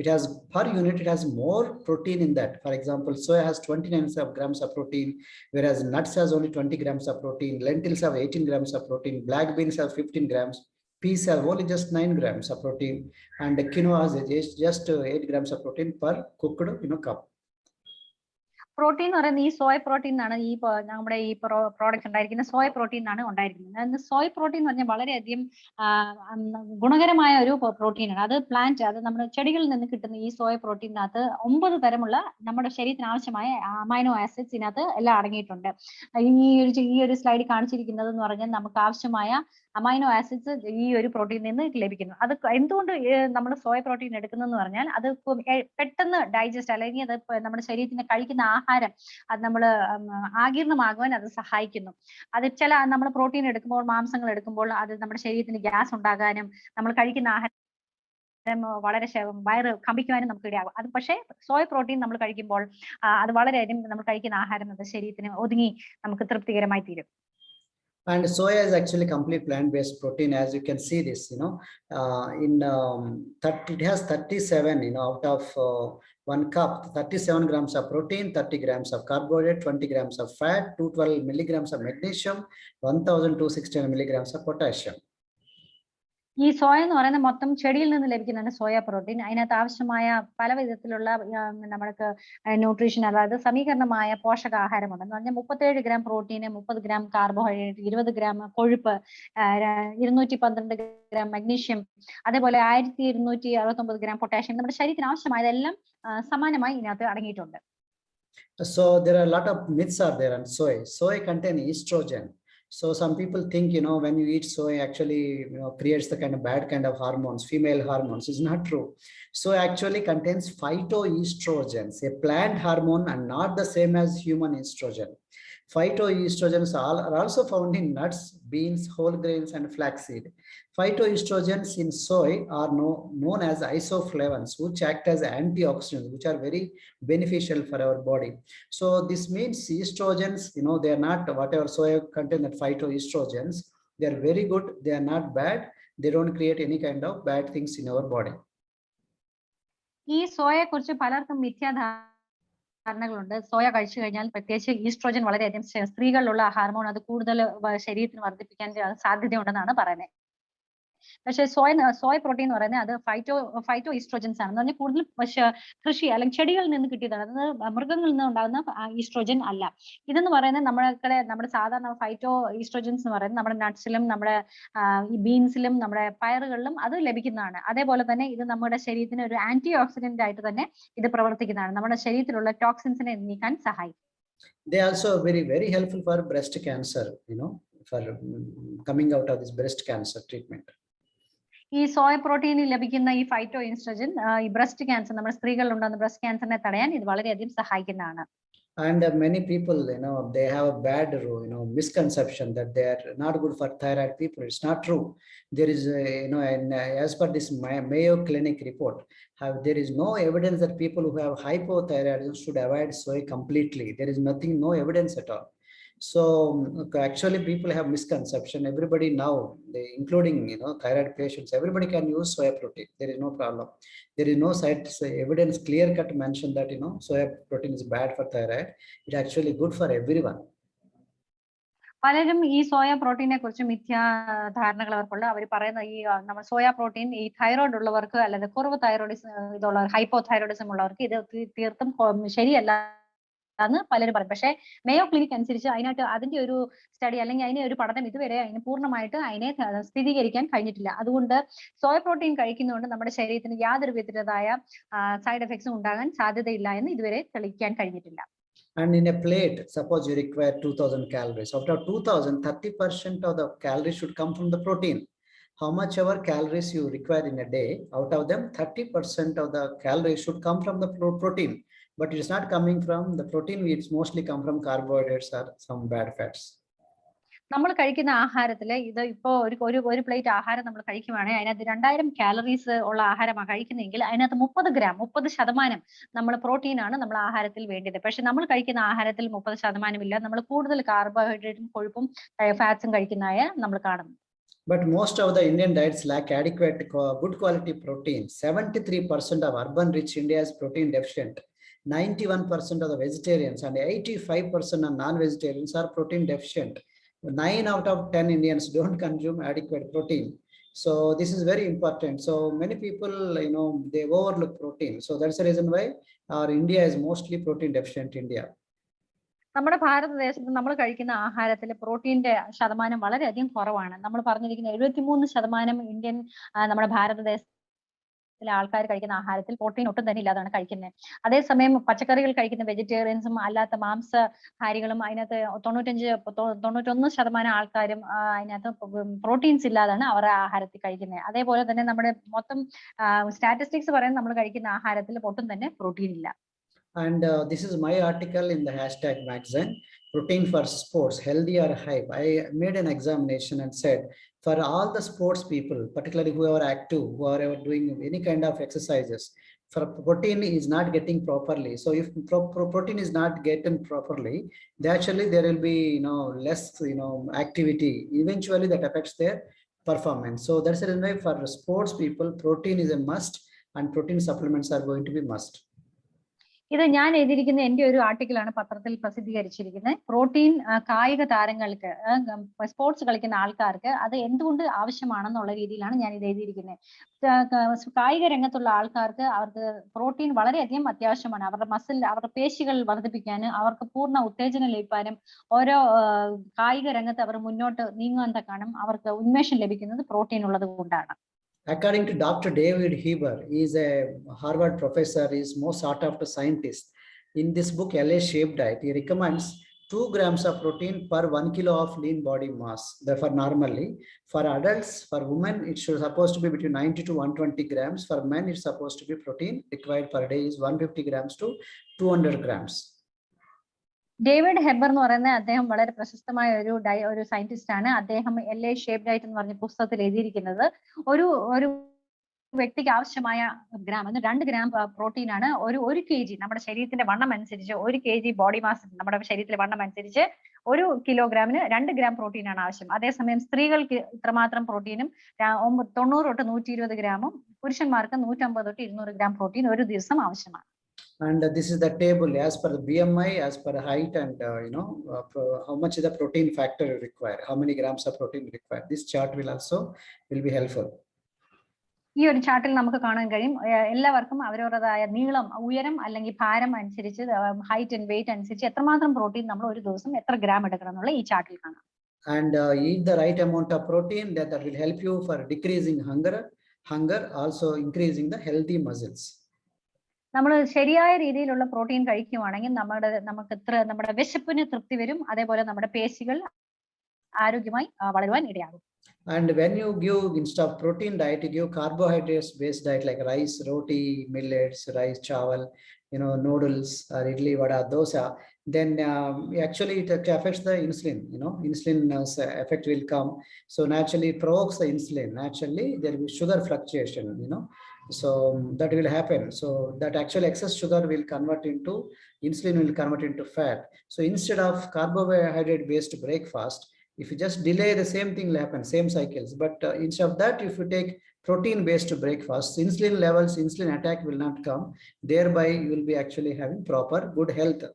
it has per unit, it has more protein in that. For example, soya has 29 grams of protein, whereas nuts has only 20 grams of protein, lentils have 18 grams of protein, black beans have 15 grams. Peas have only just 9 grams of protein, and quinoa has just 8 grams of protein per cooked cup. Protein എന്ന് പറയുന്നത് ഈ സോയ പ്രോട്ടീൻ എന്നാണ് നമ്മുടെ ഈ പ്രോഡക്റ്റ് ഉണ്ടായിരിക്കുന്നത്. സോയ പ്രോട്ടീൻ എന്നാണ് ഉണ്ടായിരിക്കുന്നത്. സോയ പ്രോട്ടീൻ എന്ന് പറഞ്ഞാൽ വളരെയധികം ഗുണകരമായ ഒരു പ്രോട്ടീനാണ്. അത് അത് നമ്മുടെ ചെടികളിൽ നിന്ന് കിട്ടുന്ന ഈ സോയ പ്രോട്ടീനകത്ത് 9 തരമുള്ള നമ്മുടെ ശരീരത്തിന് ആവശ്യമായ അമൈനോ ആസിഡ്സ് ഇതിനകത്ത് എല്ലാം അടങ്ങിയിട്ടുണ്ട്. ഈ ഒരു സ്ലൈഡിൽ കാണിച്ചിരിക്കുന്നത് എന്ന് പറഞ്ഞാൽ നമുക്ക് ആവശ്യമായ അമൈനോ ആസിഡ്സ് ഈ ഒരു പ്രോട്ടീനിൽ നിന്ന് ലഭിക്കുന്നു. അത് എന്തുകൊണ്ട് നമ്മൾ സോയ പ്രോട്ടീൻ എടുക്കുന്നതെന്ന് പറഞ്ഞാൽ അത് പെട്ടെന്ന് ഡൈജസ്റ്റ്, അല്ലെങ്കിൽ അത് നമ്മുടെ ശരീരത്തിന് കഴിക്കുന്ന ആഹാരം അത് നമ്മൾ ആഗിരണമാകുവാൻ അത് സഹായിക്കുന്നു. അത് നമ്മൾ പ്രോട്ടീൻ എടുക്കുമ്പോൾ, മാംസങ്ങൾ എടുക്കുമ്പോൾ അത് നമ്മുടെ ശരീരത്തിന് ഗ്യാസ് ഉണ്ടാകാനും നമ്മൾ കഴിക്കുന്ന ആഹാരം വളരെ വയറ് കമ്പിക്കുവാനും നമുക്ക് ഇടയാകും. അത് പക്ഷേ സോയ പ്രോട്ടീൻ നമ്മൾ കഴിക്കുമ്പോൾ അത് വളരെയധികം നമ്മൾ കഴിക്കുന്ന ആഹാരം അത് ശരീരത്തിന് ഒതുങ്ങി നമുക്ക് തൃപ്തികരമായി തീരും. And soya is actually complete plant-based protein, as you can see this, it has 37, out of 1 cup, 37 grams of protein, 30 grams of carbohydrate, 20 grams of fat, 212 milligrams of magnesium, 1260 milligrams of potassium. ഈ സോയ എന്ന് പറയുന്ന മൊത്തം ചെടിയിൽ നിന്ന് ലഭിക്കുന്നതാണ് സോയ പ്രോട്ടീൻ. അതിനകത്ത് ആവശ്യമായ പല വിധത്തിലുള്ള നമ്മൾക്ക് ന്യൂട്രീഷൻ, അതായത് സമീകരണമായ പോഷകാഹാരമുണ്ട്. എന്ന് പറഞ്ഞാൽ 37 gram protein, 30 gram carbohydrate, 20 gram കൊഴുപ്പ്, 212 ഗ്രാം മഗ്നീഷ്യം, അതേപോലെ 1269 ഗ്രാം പൊട്ടാഷ്യം. നമ്മുടെ ശരീരത്തിന് ആവശ്യമായതെല്ലാം സമാനമായി ഇതിനകത്ത് അടങ്ങിയിട്ടുണ്ട്. So there are a lot of myths are there on soy. Soy contains estrogen. So some people think, when you eat soy, actually, creates the kind of bad kind of hormones, female hormones. It's not true. Soy actually contains phytoestrogens, a plant hormone, and not the same as human estrogen. Phytoestrogens are also found in nuts, beans, whole grains, and flaxseed. Phytoestrogens in soy are known as isoflavones, which act as antioxidants, which are very beneficial for our body. So this means estrogens, they are not whatever soy contain that phytoestrogens. They are very good. They are not bad. They don't create any kind of bad things in our body. ഈ സോയയെ കുറിച്ച് പലർക്കും ധാരണകളുണ്ട്. സോയ കഴിച്ചു കഴിഞ്ഞാൽ പ്രത്യേകിച്ച് ഈസ്ട്രോജൻ വളരെയധികം സ്ത്രീകളിലുള്ള ഹാർമോൺ അത് കൂടുതൽ ശരീരത്തിന് വർദ്ധിപ്പിക്കാൻ സാധ്യതയുണ്ടെന്നാണ് പറയുന്നത്. പക്ഷേ സോയ പ്രോട്ടീൻ എന്ന് പറയുന്നത് അത് ഫൈറ്റോ ഈസ്ട്രോജൻസ് ആണെന്ന് പറഞ്ഞാൽ കൂടുതൽ കൃഷി അല്ലെങ്കിൽ ചെടികളിൽ നിന്ന് കിട്ടിയതാണ്. അത് മൃഗങ്ങളിൽ നിന്ന് ഉണ്ടാകുന്ന ഈസ്ട്രോജൻ അല്ല. ഇതെന്ന് പറയുന്നത് നമ്മുടെ സാധാരണ ഫൈറ്റോ ഈസ്ട്രോജൻസ് എന്ന് പറയുന്നത് നമ്മുടെ നട്ട്സിലും നമ്മുടെ ഈ ബീൻസിലും നമ്മുടെ പയറുകളിലും അത് ലഭിക്കുന്നതാണ്. അതേപോലെ തന്നെ ഇത് നമ്മുടെ ശരീരത്തിന് ഒരു ആന്റി ഓക്സിഡന്റ് ആയിട്ട് തന്നെ ഇത് പ്രവർത്തിക്കുന്നതാണ്. നമ്മുടെ ശരീരത്തിലുള്ള ടോക്സിൻസിനെ നീക്കാൻ സഹായിക്കും. They also very, very helpful for breast cancer, for coming out of this breast cancer treatment. ഈ സോയ പ്രോട്ടീനിൽ ലഭിക്കുന്ന ഈ ഫൈറ്റോ ഈസ്ട്രോജൻ ഈ ബ്രസ്റ്റ് ക്യാൻസർ നമ്മുടെ സ്ത്രീകളിൽ ഉണ്ടാകുന്ന ബ്രസ്റ്റ് ക്യാൻസറിനെ തടയാൻ ഇത് വളരെയധികം സഹായിക്കുന്നതാണ്. And many people, they have a bad, misconception that they are not good for thyroid people. It's not true. There is, as per this Mayo Clinic report, there is no evidence that people who have hypothyroidism should avoid soy completely. There is no evidence at all. So actually people have misconception. Everybody now, including thyroid patients, everybody can use soya protein. There is no problem. There is no evidence clear cut mention that soya protein is bad for thyroid. It's actually good for everyone. പലരും ഈ സോയ പ്രോട്ടീനെ കുറിച്ച് മിഥ്യാധാരണകൾ അവർക്കുള്ള അവർ പറയുന്ന ഈ നമ്മൾ സോയ പ്രോട്ടീൻ ഈ തൈറോയ്ഡ് ഉള്ളവർക്ക് അല്ലെങ്കിൽ കുറവ് തൈറോയിഡിസം ഇതുള്ള ഹൈപ്പോതൈറോയിഡിസം ഉള്ളവർക്ക് ഇത് തീർത്തും ശരിയല്ല എന്ന് പലരും പറയും. പക്ഷേ മേയോ ക്ലിനിക് അനുസരിച്ച് അതിന്റെ ഒരു സ്റ്റഡി അല്ലെങ്കിൽ അതിനെ ഒരു പഠനം ഇതുവരെ പൂർണ്ണമായിട്ട് അതിനെ സ്ഥിരീകരിക്കാൻ കഴിഞ്ഞിട്ടില്ല. അതുകൊണ്ട് സോയ പ്രോട്ടീൻ കഴിക്കുന്നതുകൊണ്ട് നമ്മുടെ ശരീരത്തിന് യാതൊരു വിധത്തിലതായ സൈഡ് എഫക്ട്സും ഉണ്ടാകാൻ സാധ്യതയില്ല എന്ന് ഇതുവരെ തെളിയിക്കാൻ കഴിഞ്ഞിട്ടില്ല. And in a plate, suppose you require 2000 calories. Out of 2000, 30% of the calories should come from the protein. How much ever calories you require in a day, out of them 30% of the calories should come from the protein. But it is not coming from the protein. It's mostly come from carbohydrates or some bad fats. നമ്മൾ കഴിക്കുന്ന ആഹാരത്തില് ഇത് ഇപ്പോ ഒരു പ്ലേറ്റ് ആഹാരം നമ്മൾ കഴിക്കുവാണെങ്കിൽ അതിനകത്ത് 2000 കാലറീസ് ഉള്ള ആഹാരമാണ് കഴിക്കുന്നതെങ്കിൽ അതിനകത്ത് 30% നമ്മൾ പ്രോട്ടീൻ ആണ് നമ്മൾ ആഹാരത്തിൽ വേണ്ടത്. പക്ഷെ നമ്മൾ കഴിക്കുന്ന ആഹാരത്തിൽ 30% ഇല്ല. നമ്മൾ കൂടുതൽ കാർബോഹൈഡ്രേറ്റും കൊഴുപ്പും ഫാറ്റ്സും കഴിക്കുന്നതായ നമ്മൾ കാണുന്നു. But most of the Indian diets lack adequate good quality protein. 73% of urban rich India is protein deficient. 91% of the vegetarians and 85% of non-vegetarians are protein deficient. 9 out of 10 Indians don't consume adequate protein. So this is very important. So many people, they overlook protein. So that's the reason why our India is mostly protein deficient India. നമ്മുടെ ഭാരതദേശത്ത് നമ്മൾ കഴിക്കുന്ന ആഹാരത്തിൽ പ്രോട്ടീന്റെ ശതമാനം വളരെയധികം കുറവാണ്. നമ്മൾ പറഞ്ഞിരിക്കുന്ന 73% ഇന്ത്യൻ നമ്മുടെ ഭാരതദേശത്തിലെ ആൾക്കാർ കഴിക്കുന്ന ആഹാരത്തിൽ പ്രോട്ടീൻ ഒട്ടും തന്നെ ഇല്ലാതാണ് കഴിക്കുന്നത്. അതേസമയം പച്ചക്കറികൾ കഴിക്കുന്ന വെജിറ്റേറിയൻസും അല്ലാത്ത മാംസഹാരികളും അതിനകത്ത് 91% ആൾക്കാരും അതിനകത്ത് പ്രോട്ടീൻസ് ഇല്ലാതാണ് അവരുടെ ആഹാരത്തിൽ കഴിക്കുന്നത്. അതേപോലെ തന്നെ നമ്മുടെ മൊത്തം സ്റ്റാറ്റിസ്റ്റിക്സ് പറയുന്നത് നമ്മൾ കഴിക്കുന്ന ആഹാരത്തിൽ ഒട്ടും തന്നെ പ്രോട്ടീൻ ഇല്ല. And this is my article in the hashtag magazine, protein for sports, healthy or hype. I made an examination and said, for all the sports people, particularly who are active, who are doing any kind of exercises, for protein is not getting properly. So if protein is not getting properly, actually there will be less activity. Eventually that affects their performance. So that's the reason why for sports people, protein is a must, and protein supplements are going to be must. ഇത് ഞാൻ എഴുതിയിരിക്കുന്ന എന്റെ ഒരു ആർട്ടിക്കിളാണ് പത്രത്തിൽ പ്രസിദ്ധീകരിച്ചിരിക്കുന്നത്. പ്രോട്ടീൻ കായിക താരങ്ങൾക്ക് സ്പോർട്സ് കളിക്കുന്ന ആൾക്കാർക്ക് അത് എന്തുകൊണ്ട് ആവശ്യമാണെന്നുള്ള രീതിയിലാണ് ഞാൻ ഇത് എഴുതിയിരിക്കുന്നത്. കായിക രംഗത്തുള്ള ആൾക്കാർക്ക് അവർക്ക് പ്രോട്ടീൻ വളരെയധികം അത്യാവശ്യമാണ്. അവരുടെ അവരുടെ പേശികൾ വർദ്ധിപ്പിക്കാനും അവർക്ക് പൂർണ്ണ ഉത്തേജനം ലഭിക്കാനും ഓരോ കായിക രംഗത്ത് അവർ മുന്നോട്ട് നീങ്ങുവാൻ തക്കാനും അവർക്ക് ഉന്മേഷം ലഭിക്കുന്നത് പ്രോട്ടീൻ ഉള്ളത് കൊണ്ടാണ്. According to Dr. David Heber, he is a Harvard professor, he is most sought after scientist. In this book, LA Shape Diet, he recommends 2 grams of protein per 1 kilo of lean body mass. Therefore, normally, for adults, for women, it should supposed to be between 90 to 120 grams. For men, it's supposed to be protein required per day is 150 grams to 200 grams. David ഹെബർ എന്ന് പറയുന്ന അദ്ദേഹം വളരെ പ്രശസ്തമായ ഒരു സയന്റിസ്റ്റ് ആണ്. അദ്ദേഹം LA ഷേപ്പ് ഡയറ്റ് എന്ന് പറഞ്ഞ പുസ്തകത്തിൽ എഴുതിയിരിക്കുന്നത് ഒരു വ്യക്തിക്ക് ആവശ്യമായ ഗ്രാം 2 ഗ്രാം പ്രോട്ടീൻ ആണ് ഒരു kg നമ്മുടെ ശരീരത്തിന്റെ വണ്ണം അനുസരിച്ച് 1 kg ബോഡി മാസ് നമ്മുടെ ശരീരത്തിലെ വണ്ണം അനുസരിച്ച് 1 കിലോഗ്രാമിന് 2 ഗ്രാം പ്രോട്ടീൻ ആണ് ആവശ്യം. അതേസമയം സ്ത്രീകൾക്ക് ഇത്രമാത്രം പ്രോട്ടീനും 90 തൊട്ട് 120 ഗ്രാമും പുരുഷന്മാർക്ക് 150 തൊട്ട് 200 ഗ്രാം പ്രോട്ടീൻ ഒരു ദിവസം ആവശ്യമാണ്. And this is the table as per the BMI, as per height, and how much is the protein factor you require, how many grams of protein you require. This chart will be helpful. ഈ ഒരു ചാർട്ടിൽ നമുക്ക് കാണാൻ കഴിയും എല്ലാവർക്കും അവരവരുടേതായ നീളം, ഉയരം അല്ലെങ്കിൽ ഭാരം അനുസരിച്ച് ഹൈറ്റ് ആൻഡ് വെയിറ്റ് അനുസരിച്ച് എത്രമാത്രം പ്രോട്ടീൻ നമ്മൾ ഒരു ദിവസം എത്ര ഗ്രാം എടുക്കണം എന്നുള്ള ഈ ചാർട്ടിൽ കാണാം. And eat the right amount of protein that will help you for decreasing hunger, also increasing the healthy muscles. നമ്മൾ ശരിയായ രീതിയിലുള്ള പ്രോട്ടീൻ കഴിക്കുകയാണെങ്കിൽ നമ്മുടെ വിശപ്പിന് തൃപ്തി വരും, അതേപോലെ നമ്മുടെ പേശികൾ ആരോഗ്യമായി വളരുവാൻ ഇടയാകും. And when you give, instead of protein diet, you give carbohydrates based diet like rice, roti, millets, rice, chawal, noodles or idli, vada, dosa, then actually it affects the insulin. Insulin effect will come. So naturally it provokes the insulin. Naturally there will be sugar fluctuation. So that will happen. So that actual excess sugar will convert into insulin, will convert into fat. So instead of carbohydrate based breakfast, if you just delay, the same thing will happen, same cycles. But instead of that, if you take protein based breakfast, insulin attack will not come. Thereby you will be actually having proper good health.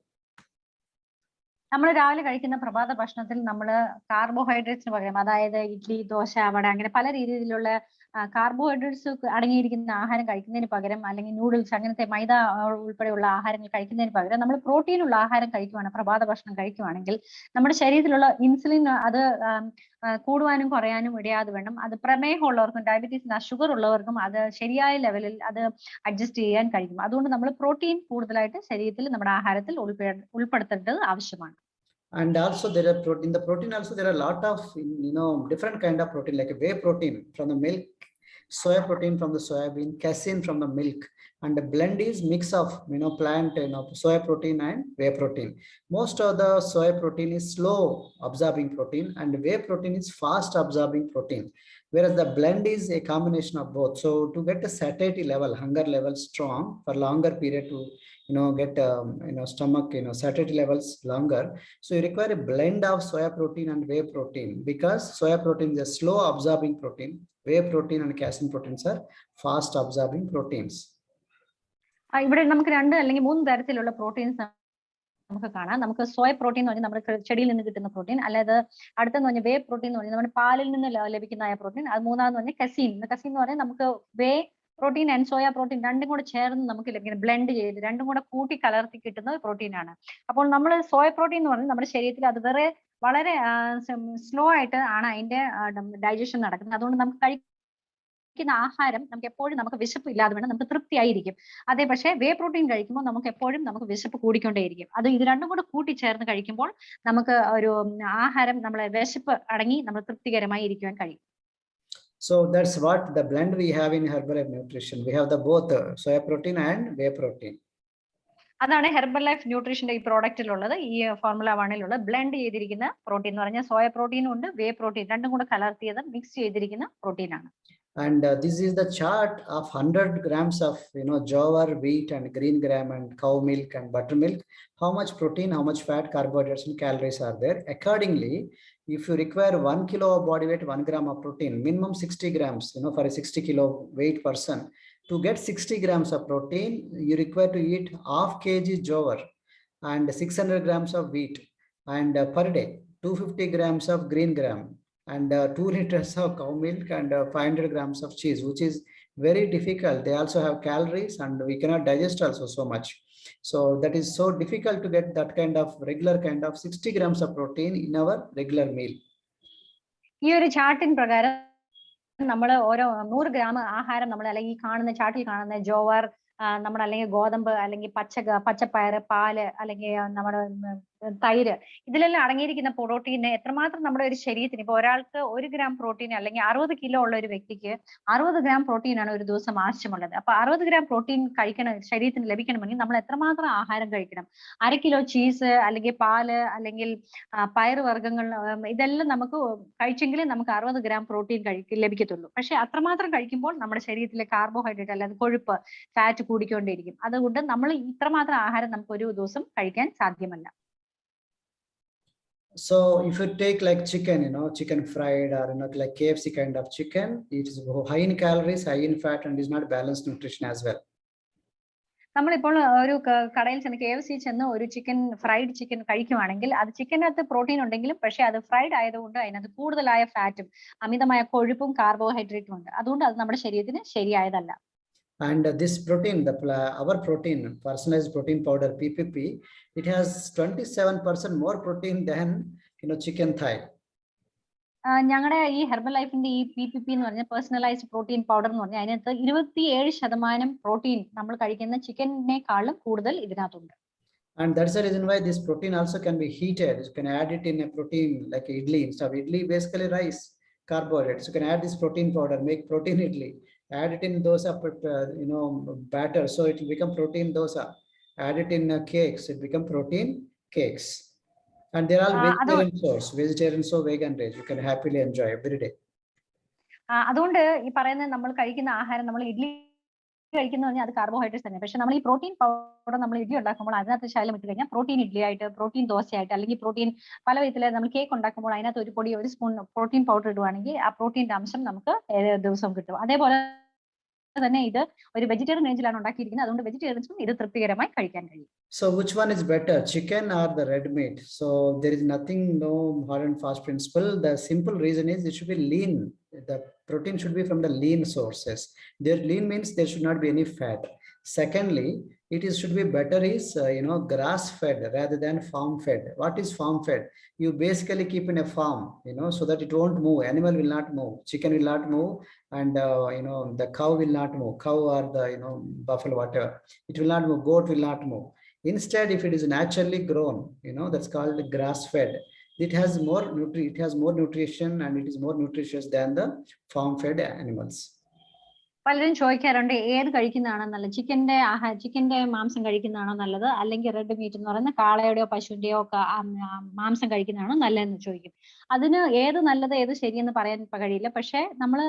നമ്മൾ രാവിലെ കഴിക്കുന്ന പ്രഭാത ഭക്ഷണത്തിൽ നമ്മൾ കാർബോഹൈഡ്രേറ്റ്സിന് പകരം, അതായത് ഇഡ്ലി, ദോശ, വട, അങ്ങനെ പല രീതിയിലുള്ള കാർബോഹൈഡ്രേറ്റ്സ് അടങ്ങിയിരിക്കുന്ന ആഹാരം കഴിക്കുന്നതിന് പകരം, അല്ലെങ്കിൽ നൂഡിൽസ് അങ്ങനത്തെ മൈദ ഉൾപ്പെടെയുള്ള ആഹാരങ്ങൾ കഴിക്കുന്നതിന് പകരം നമ്മൾ പ്രോട്ടീൻ ഉള്ള ആഹാരം കഴിക്കുകയാണ്, പ്രഭാത ഭക്ഷണം കഴിക്കുകയാണെങ്കിൽ നമ്മുടെ ശരീരത്തിലുള്ള ഇൻസുലിൻ അത് കൂടുവാനും കുറയാനും ഇടയാതെ വേണം. അത് പ്രമേഹമുള്ളവർക്കും ഡയബറ്റീസ് ഷുഗർ ഉള്ളവർക്കും അത് ശരിയായ ലെവലിൽ അത് അഡ്ജസ്റ്റ് ചെയ്യാൻ കഴിയും. അതുകൊണ്ട് നമ്മൾ പ്രോട്ടീൻ കൂടുതലായിട്ട് ശരീരത്തിൽ നമ്മുടെ ആഹാരത്തിൽ ഉൾപ്പെടുത്തേണ്ടത് ആവശ്യമാണ്. And also there are protein. The protein also there are a lot of different kind of protein, like whey protein from the milk, soya protein from the soybean, casein from the milk, and the blend is mix of plant soya protein and whey protein. Most of the soya protein is slow absorbing protein and whey protein is fast absorbing protein, whereas the blend is a combination of both. So to get the satiety level, hunger level strong for longer period, to get stomach satiety levels longer, so you require a blend of soya protein and whey protein, because soya protein is a slow absorbing protein, whey protein and casein proteins are fast absorbing proteins. ഇവിടെ നമുക്ക് 2 അല്ലെങ്കിൽ 3 തരത്തിലുള്ള പ്രോട്ടീൻസ് നമുക്ക് കാണാം. നമുക്ക് സോയ പ്രോട്ടീൻ എന്ന് പറഞ്ഞാൽ നമ്മുടെ ചെടിയിൽ നിന്ന് കിട്ടുന്ന പ്രോട്ടീൻ, അല്ലാതെ അടുത്തെന്ന് പറഞ്ഞാൽ വേ പ്രോട്ടീൻ എന്ന് പറഞ്ഞാൽ നമ്മുടെ പാലിൽ നിന്ന് ലഭിക്കുന്ന പ്രോട്ടീൻ. അത് മൂന്നാമെന്ന് പറഞ്ഞാൽ കസീൻ എന്ന് പറഞ്ഞാൽ നമുക്ക് വേ പ്രോട്ടീൻ ആൻഡ് സോയ പ്രോട്ടീൻ രണ്ടും കൂടെ ചേർന്ന് നമുക്ക് ലഭിക്കുന്ന, ബ്ലെൻഡ് ചെയ്ത് രണ്ടും കൂടെ കൂട്ടി കലർത്തി കിട്ടുന്ന പ്രോട്ടീൻ ആണ്. അപ്പോൾ നമ്മൾ സോയ പ്രോട്ടീൻ എന്ന് പറഞ്ഞാൽ നമ്മുടെ ശരീരത്തിൽ അത് വളരെ സ്ലോ ആയിട്ട് ആണ് അതിന്റെ ഡൈജഷൻ നടക്കുന്നത്. അതുകൊണ്ട് നമുക്ക് കഴിക്കുന്ന ആഹാരം നമുക്ക് എപ്പോഴും നമുക്ക് വിശപ്പ് ഇല്ലാതെ വേണം, നമുക്ക് തൃപ്തിയായിരിക്കും. അതേ പക്ഷേ വേ പ്രോട്ടീൻ കഴിക്കുമ്പോൾ നമുക്ക് എപ്പോഴും നമുക്ക് വിശപ്പ് കൂടിക്കൊണ്ടേയിരിക്കും. അത് ഇത് രണ്ടും കൂടെ കൂട്ടി ചേർന്ന് കഴിക്കുമ്പോൾ നമുക്ക് ഒരു ആഹാരം നമ്മളെ വിശപ്പ് അടങ്ങി നമ്മൾ തൃപ്തികരമായി ഇരിക്കുവാൻ കഴിയും. So that's what the blend we have in Herbalife Nutrition. We have the both soya protein and whey protein. അതാണ് ഹെർബൽ ലൈഫ് ന്യൂട്രീഷന്റെ ഈ പ്രോഡക്റ്റിലുള്ളത്, ഈ ഫോർമുല 1-ലുള്ള ബ്ലെൻഡ് ചെയ്തിരിക്കുന്ന പ്രോട്ടീൻ എന്ന് പറഞ്ഞാൽ സോയ പ്രോട്ടീനും ഉണ്ട്, വേ പ്രോട്ടീൻ രണ്ടും കൂടെ കലർത്തിയത് മിക്സ് ചെയ്തിരിക്കുന്ന പ്രോട്ടീൻ ആണ്. And this is the chart of 100 grams of jowar, wheat and green gram and cow milk and buttermilk. How much protein, how much fat, carbohydrates and calories are there. Accordingly, if you require 1 kilo of body weight, 1 gram of protein, minimum 60 grams, for a 60 kilo weight person. To get 60 grams of protein, you require to eat half kg jowar and 600 grams of wheat, and per day 250 grams of green gram and 2 liters of cow milk and 500 grams of cheese, which is very difficult. They also have calories and we cannot digest also so much. So that is so difficult to get that kind of regular kind of 60 grams of protein in our regular meal. ഈ ഒരു ചാർട്ടിൻ പ്രകാരം നമ്മൾ ഓരോ 100 ഗ്രാം ആഹാരം നമ്മൾ അല്ലെങ്കിൽ ഈ കാണുന്ന ചാർട്ടിൽ കാണുന്ന ജോവർ, നമ്മുടെ അല്ലെങ്കിൽ ഗോതമ്പ് അല്ലെങ്കിൽ പച്ചപ്പയർ, പാല് അല്ലെങ്കിൽ നമ്മുടെ തൈര്, ഇതിലെല്ലാം അടങ്ങിയിരിക്കുന്ന പ്രോട്ടീന് എത്രമാത്രം നമ്മുടെ ഒരു ശരീരത്തിന്, ഇപ്പൊ ഒരാൾക്ക് 1 ഗ്രാം പ്രോട്ടീൻ അല്ലെങ്കിൽ 60 കിലോ ഉള്ള ഒരു വ്യക്തിക്ക് 60 ഗ്രാം പ്രോട്ടീനാണ് ഒരു ദിവസം ആവശ്യമുള്ളത്. അപ്പൊ 60 ഗ്രാം പ്രോട്ടീൻ കഴിക്കണം, ശരീരത്തിന് ലഭിക്കണമെങ്കിൽ നമ്മൾ എത്രമാത്രം ആഹാരം കഴിക്കണം? 1/2 കിലോ ചീസ് അല്ലെങ്കിൽ പാല് അല്ലെങ്കിൽ പയറ് വർഗ്ഗങ്ങൾ, ഇതെല്ലാം നമുക്ക് കഴിച്ചെങ്കിലേ നമുക്ക് 60 ഗ്രാം പ്രോട്ടീൻ ലഭിക്കത്തുള്ളൂ. പക്ഷെ അത്രമാത്രം കഴിക്കുമ്പോൾ നമ്മുടെ ശരീരത്തിലെ കാർബോഹൈഡ്രേറ്റ് അല്ലെങ്കിൽ കൊഴുപ്പ്, ഫാറ്റ് കൂടിക്കൊണ്ടേയിരിക്കും. അതുകൊണ്ട് നമ്മൾ ഇത്രമാത്രം ആഹാരം നമുക്ക് ഒരു ദിവസം കഴിക്കാൻ സാധ്യമല്ല. So if you take like chicken, chicken fried or like KFC kind of chicken, it is high in calories, high in fat, and is not balanced nutrition as well. നമ്മളിപ്പോൾ ഒരു കടയിൽ ചെന്ന് KFC ചെന്ന് ഒരു ഫ്രൈഡ് ചിക്കൻ കഴിക്കുവാണെങ്കിൽ അത് ചിക്കനകത്ത് പ്രോട്ടീൻ ഉണ്ടെങ്കിലും പക്ഷെ അത് ഫ്രൈഡ് ആയതുകൊണ്ട് അതിനകത്ത് കൂടുതലായ ഫാറ്റും അമിതമായ കൊഴുപ്പും കാർബോഹൈഡ്രേറ്റും ഉണ്ട്. അതുകൊണ്ട് അത് നമ്മുടെ ശരീരത്തിന് ശരിയായതല്ല. And this protein, our protein, personalized protein powder PPP, it has 27% more protein than chicken thigh. ഞങ്ങളുടെ ഈ ഹെർബൽ ലൈഫിന്റെ ഈ PPP എന്ന് പറഞ്ഞ പേഴ്സണലൈസ്ഡ് പ്രോട്ടീൻ പൗഡർ എന്ന് പറഞ്ഞാൽ അതിനകത്ത് 27% പ്രോട്ടീൻ നമ്മൾ കഴിക്കുന്ന ചിക്കനേക്കാളും കൂടുതൽ ഇതിനകത്തുണ്ട്. And that's the reason why this protein also can be heated. You can add it in a protein like idli. Instead of idli, basically rice, carbohydrates. You can add this protein powder, make protein idli. Add it in dosa, batter, so it will become protein dosa. Add it in cakes, it become protein cakes. And they're all vegetarian so vegan range. You can happily enjoy every day. അതുകൊണ്ട് ഈ പറയുന്ന നമ്മൾ കഴിക്കുന്ന ആഹാരം, നമ്മൾ ഇഡ്ലി കഴിക്കുന്ന പറഞ്ഞാൽ അത് കാർബോഹൈഡ്രേറ്റ്സ് തന്നെ. പക്ഷെ നമ്മൾ ഈ പ്രോട്ടീൻ പൗഡർ നമ്മൾ ഇഡ്ലി ഉണ്ടാക്കുമ്പോൾ അതിനകത്ത് ശകലം ഇട്ട് കഴിഞ്ഞാൽ പ്രോട്ടീൻ ഇഡ്ലി ആയിട്ട്, പ്രോട്ടീൻ ദോശയായിട്ട്, അല്ലെങ്കിൽ പ്രോട്ടീൻ പല വിധത്തില് നമ്മൾ കേക്ക് ഉണ്ടാക്കുമ്പോൾ അതിനകത്ത് ഒരു സ്പൂൺ പ്രോട്ടീൻ പൗഡർ ഇടുവാണെങ്കിൽ ആ പ്രോട്ടീന്റെ അംശം നമുക്ക് ദിവസവും കിട്ടും. അതേപോലെ തന്നെ ഇത് ഒരു വെജിറ്റേറിയൻ റേഞ്ചിലാണ് ഉണ്ടാക്കിയിരിക്കുന്നത്. അതുകൊണ്ട് വെജിറ്റേറിയൻസും ഇത് തൃപ്തികരമായി കഴിക്കാൻ കഴിയും. So which one is better, chicken or the red meat? So there is nothing, no hard and fast principle. The simple reason is it should be lean. The protein should be from the lean sources. There lean means there should not be any fat. Secondly, should be better is grass fed rather than farm fed. What is farm fed? You basically keep in a farm, so that it won't move. Animal will not move. Chicken will not move, and the cow will not move. Cow or the buffalo, whatever, it will not move. Goat will not move. Instead, if it is naturally grown, that's called grass fed. It has more nutrition and it is more nutritious than the farm fed animals. പലരും ചോദിക്കാറുണ്ട് ഏത് കഴിക്കുന്നതാണോ നല്ലത്, ചിക്കന്റെ മാംസം കഴിക്കുന്നതാണോ നല്ലത്, അല്ലെങ്കിൽ റെഡ് മീറ്റ് എന്ന് പറയുന്ന കാളയുടെയോ പശുവിന്റെയോ ഒക്കെ മാംസം കഴിക്കുന്നതാണോ നല്ലതെന്ന് ചോദിക്കും. അതിന് ഏത് നല്ലത് ഏത് ശരിയെന്ന് പറയാൻ കഴിയില്ല. പക്ഷെ നമ്മൾ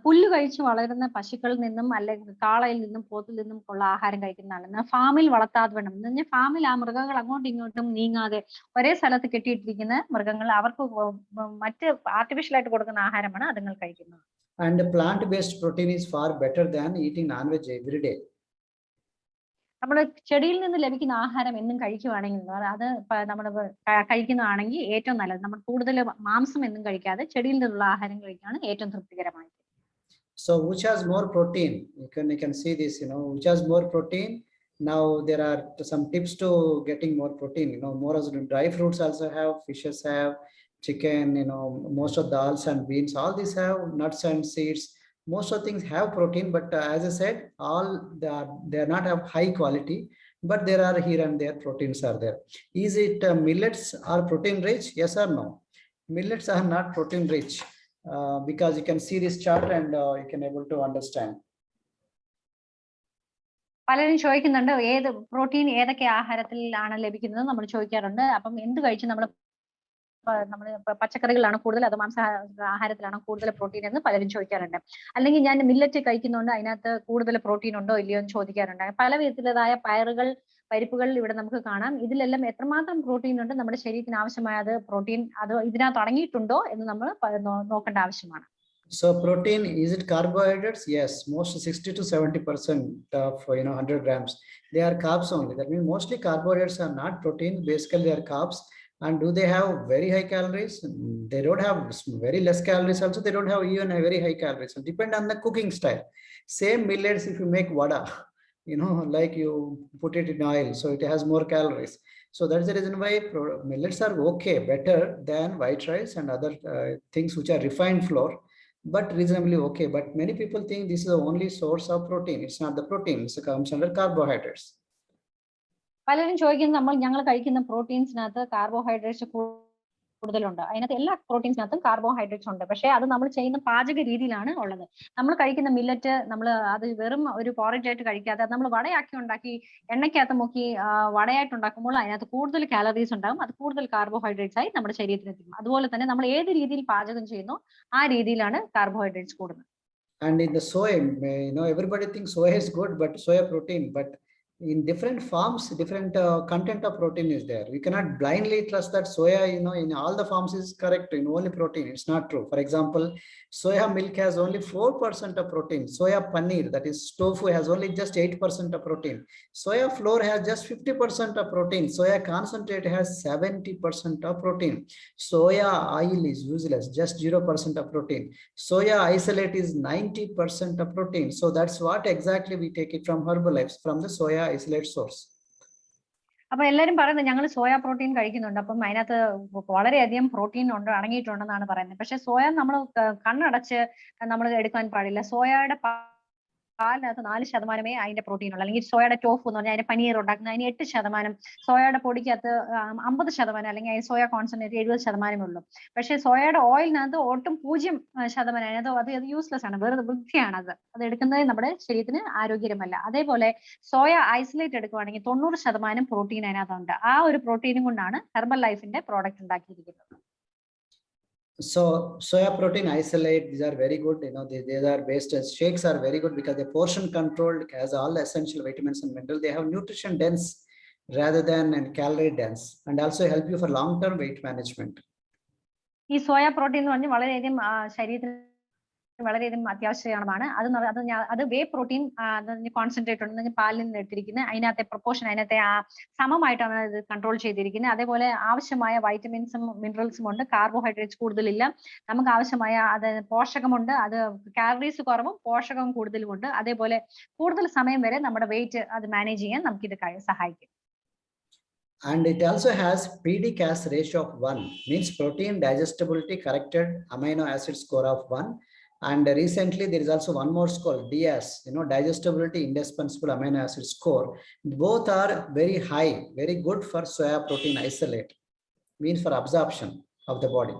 പുല്ല് കഴിച്ച് വളരുന്ന പശുക്കളിൽ നിന്നും അല്ലെങ്കിൽ കാളയിൽ നിന്നും പോത്തിൽ നിന്നും ഉള്ള ആഹാരം കഴിക്കുന്നതാണ്. ഫാമിൽ വളർത്താതെ വേണം എന്ന് പറഞ്ഞാൽ ഫാമിൽ ആ മൃഗങ്ങൾ അങ്ങോട്ടും ഇങ്ങോട്ടും നീങ്ങാതെ ഒരേ സ്ഥലത്ത് കെട്ടിയിട്ടിരിക്കുന്ന മൃഗങ്ങൾ, അവർക്ക് മറ്റ് ആർട്ടിഫിഷ്യൽ ആയിട്ട് കൊടുക്കുന്ന ആഹാരമാണ് അതുങ്ങൾ കഴിക്കുന്നത്. And plant-based protein is far better than eating non-veg every day. നമ്മൾ ചെടിയിൽ നിന്ന് ലഭിക്കുന്ന ആഹാരം എന്നും കഴിക്കുവാണെങ്കിൽ, അത് നമ്മൾ കഴിക്കുന്നതാണെങ്കിൽ ഏറ്റവും നല്ലത്. നമ്മൾ കൂടുതൽ മാംസം എന്നും കഴിക്കാതെ ചെടിയിൽ നിന്നുള്ള ആഹാരം കഴിക്കുകയാണ് ഏറ്റവും തൃപ്തികരമായത്. So which has more protein? You can see this, which has more protein. Now there are some tips to getting more protein. More as dry fruits also have, fishes have, chicken, most of dals and beans, all these have nuts and seeds. Most of things have protein, but as I said, all they are not of high quality, but there are here and there proteins are there. Is it millets are protein rich? Yes or no? Millets are not protein rich because you can see this chart and you can able to understand. പലരും ചോദിക്കുന്നുണ്ട് ഏത് പ്രോട്ടീൻ ഏതൊക്കെ ആഹാരത്തിലാണ് ലഭിക്കുന്നത് നമ്മൾ ചോദിക്കാറുണ്ട്. അപ്പം എന്ത് കഴിച്ച് നമ്മൾ പച്ചക്കറികളാണ് കൂടുതൽ അതോ മാംസ ആഹാരത്തിലാണോ കൂടുതൽ പ്രോട്ടീൻ എന്ന് പലരും ചോദിക്കാറുണ്ട്. അല്ലെങ്കിൽ ഞാൻ മില്ലറ്റ് കഴിക്കുന്നുണ്ട് അതിനകത്ത് കൂടുതൽ പ്രോട്ടീൻ ഉണ്ടോ ഇല്ലയോ എന്ന് ചോദിക്കാറുണ്ട്. പല വിധത്തിലതായ പരിപ്പുകൾ ഇവിടെ നമുക്ക് കാണാം. ഇതിലെല്ലാം എത്രമാത്രം പ്രോട്ടീൻ ഉണ്ട്, നമ്മുടെ ശരീരത്തിന് ആവശ്യമായ പ്രോട്ടീൻ അത് ഇതിനകത്ത് അടങ്ങിയിട്ടുണ്ടോ എന്ന് നമ്മൾ നോക്കേണ്ട ആവശ്യമാണ്. So protein, is it carbohydrates? Yes, most 60 to 70% of 100 grams they are carbs only. That means mostly carbohydrates are not protein, basically they are carbs. And do they have very high calories? They don't have very less calories also. They don't have even a very high calories. So depend on the cooking style. Same millets, if you make vada, like you put it in oil, so it has more calories. So that's the reason why millets are okay, better than white rice and other things which are refined flour, but reasonably okay. But many people think this is the only source of protein. It's not the protein. It comes under carbohydrates. പലരും ചോദിക്കുന്നത് ഞങ്ങൾ കഴിക്കുന്ന പ്രോട്ടീൻസിനകത്ത് കാർബോഹൈഡ്രേറ്റ്സ് കൂടുതലുണ്ട്. അതിനകത്ത് എല്ലാ പ്രോട്ടീൻസിനകത്തും കാർബോഹൈഡ്രേറ്റ്സ് ഉണ്ട്. പക്ഷേ അത് നമ്മൾ ചെയ്യുന്ന പാചക രീതിയിലാണ് ഉള്ളത്. നമ്മൾ കഴിക്കുന്ന മില്ലറ്റ് നമ്മൾ അത് വെറും ഒരു പോറേജ് ആയിട്ട് കഴിക്കാതെ നമ്മൾ വടയാക്കി ഉണ്ടാക്കി എണ്ണയ്ക്കകത്ത് മുക്കി വടയായിട്ട് ഉണ്ടാക്കുമ്പോൾ അതിനകത്ത് കൂടുതൽ കാലറീസ് ഉണ്ടാകും. അത് കൂടുതൽ കാർബോഹൈഡ്രേറ്റ്സ് ആയി നമ്മുടെ ശരീരത്തിന് എത്തിക്കും. അതുപോലെ തന്നെ നമ്മൾ ഏത് രീതിയിൽ പാചകം ചെയ്യുന്നു ആ രീതിയിലാണ് കാർബോഹൈഡ്രേറ്റ്സ് കൂടുന്നത്. And in the soy, everybody thinks soya is good, but soya protein, but in different forms, different content of protein is there. We cannot blindly trust that soya, in all the forms is correct in only protein. It's not true. For example, soya milk has only 4% of protein. Soya paneer, that is tofu, has only just 8% of protein. Soya flour has just 50% of protein. Soya concentrate has 70% of protein. Soya oil is useless, just 0% of protein. Soya isolate is 90% of protein. So that's what exactly we take it from Herbalife, from the soya isolate source. അപ്പൊ എല്ലാരും പറയുന്നത് ഞങ്ങൾ സോയ പ്രോട്ടീൻ കഴിക്കുന്നുണ്ട്, അപ്പം അതിനകത്ത് വളരെയധികം പ്രോട്ടീൻ അടങ്ങിയിട്ടുണ്ടെന്നാണ് പറയുന്നത്. പക്ഷെ സോയ നമ്മൾ കണ്ണടച്ച് നമ്മൾ എടുക്കാൻ പാടില്ല. സോയയുടെ പാലിനകത്ത് 4% അതിന്റെ പ്രോട്ടീൻ ഉള്ളൂ. അല്ലെങ്കിൽ സോയയുടെ ടോഫു എന്ന് പറഞ്ഞാൽ അതിന്റെ പനീർ ഉണ്ടാക്കുന്ന അതിന് 8%, സോയയുടെ പൊടിക്കകത്ത് 50%, അല്ലെങ്കിൽ സോയ കോൺസെൻട്രേറ്റ് 70% ഉള്ളൂ. പക്ഷേ സോയയുടെ ഓയിലിനകത്ത് ഒട്ടും 0%. അത് യൂസ്ലെസ് ആണ്, വെറുതെ വൃത്തിയാണ്. അത് എടുക്കുന്നത് നമ്മുടെ ശരീരത്തിന് ആരോഗ്യകരമല്ല. അതേപോലെ സോയ ഐസൊലേറ്റ് എടുക്കുവാണെങ്കിൽ 90% പ്രോട്ടീൻ അതിനകത്തുണ്ട്. ആ ഒരു പ്രോട്ടീനും കൊണ്ടാണ് ഹെർബൽ ലൈഫിന്റെ പ്രോഡക്റ്റ് ഉണ്ടാക്കിയിരിക്കുന്നത്. So soya protein isolate, these are very good. They are based as shakes are very good because the portion controlled, has all the essential vitamins and minerals. They have nutrition dense rather than and calorie dense, and also help you for long term weight management. ഈ സോയ പ്രോട്ടീൻ എന്ന് പറഞ്ഞാൽ വളരെയധികം ശരീരത്തിന് വളരെയധികം അത്യാവശ്യമാണ്. അത് വേ പ്രോട്ടീൻ കോൺസെൻട്രേറ്റ് ഉണ്ട്, പാലിൽ നിന്ന് എടുത്തിരിക്കുന്നത്. അതിനകത്തെ പ്രൊപ്പോർഷൻ, അതിനകത്തെ സമമായിട്ടാണ് ഇത് കൺട്രോൾ ചെയ്തിരിക്കുന്നത്. അതേപോലെ ആവശ്യമായ വൈറ്റമിൻസും മിനറൽസും ഉണ്ട്. കാർബോഹൈഡ്രേറ്റ്സ് കൂടുതലില്ല. നമുക്ക് ആവശ്യമായ പോഷകമുണ്ട്. അത് കാലറീസ് കുറവും പോഷകവും കൂടുതലുമുണ്ട്. അതേപോലെ കൂടുതൽ സമയം വരെ നമ്മുടെ വെയിറ്റ് അത് മാനേജ് ചെയ്യാൻ നമുക്കിത് സഹായിക്കും. And it also has PD-Cas ratio of 1, means protein digestibility corrected amino acid score of 1. And recently there is also one more score, DS, digestibility indispensable amino acid score. Both are very high, very good for soya protein isolate, means for absorption of the body.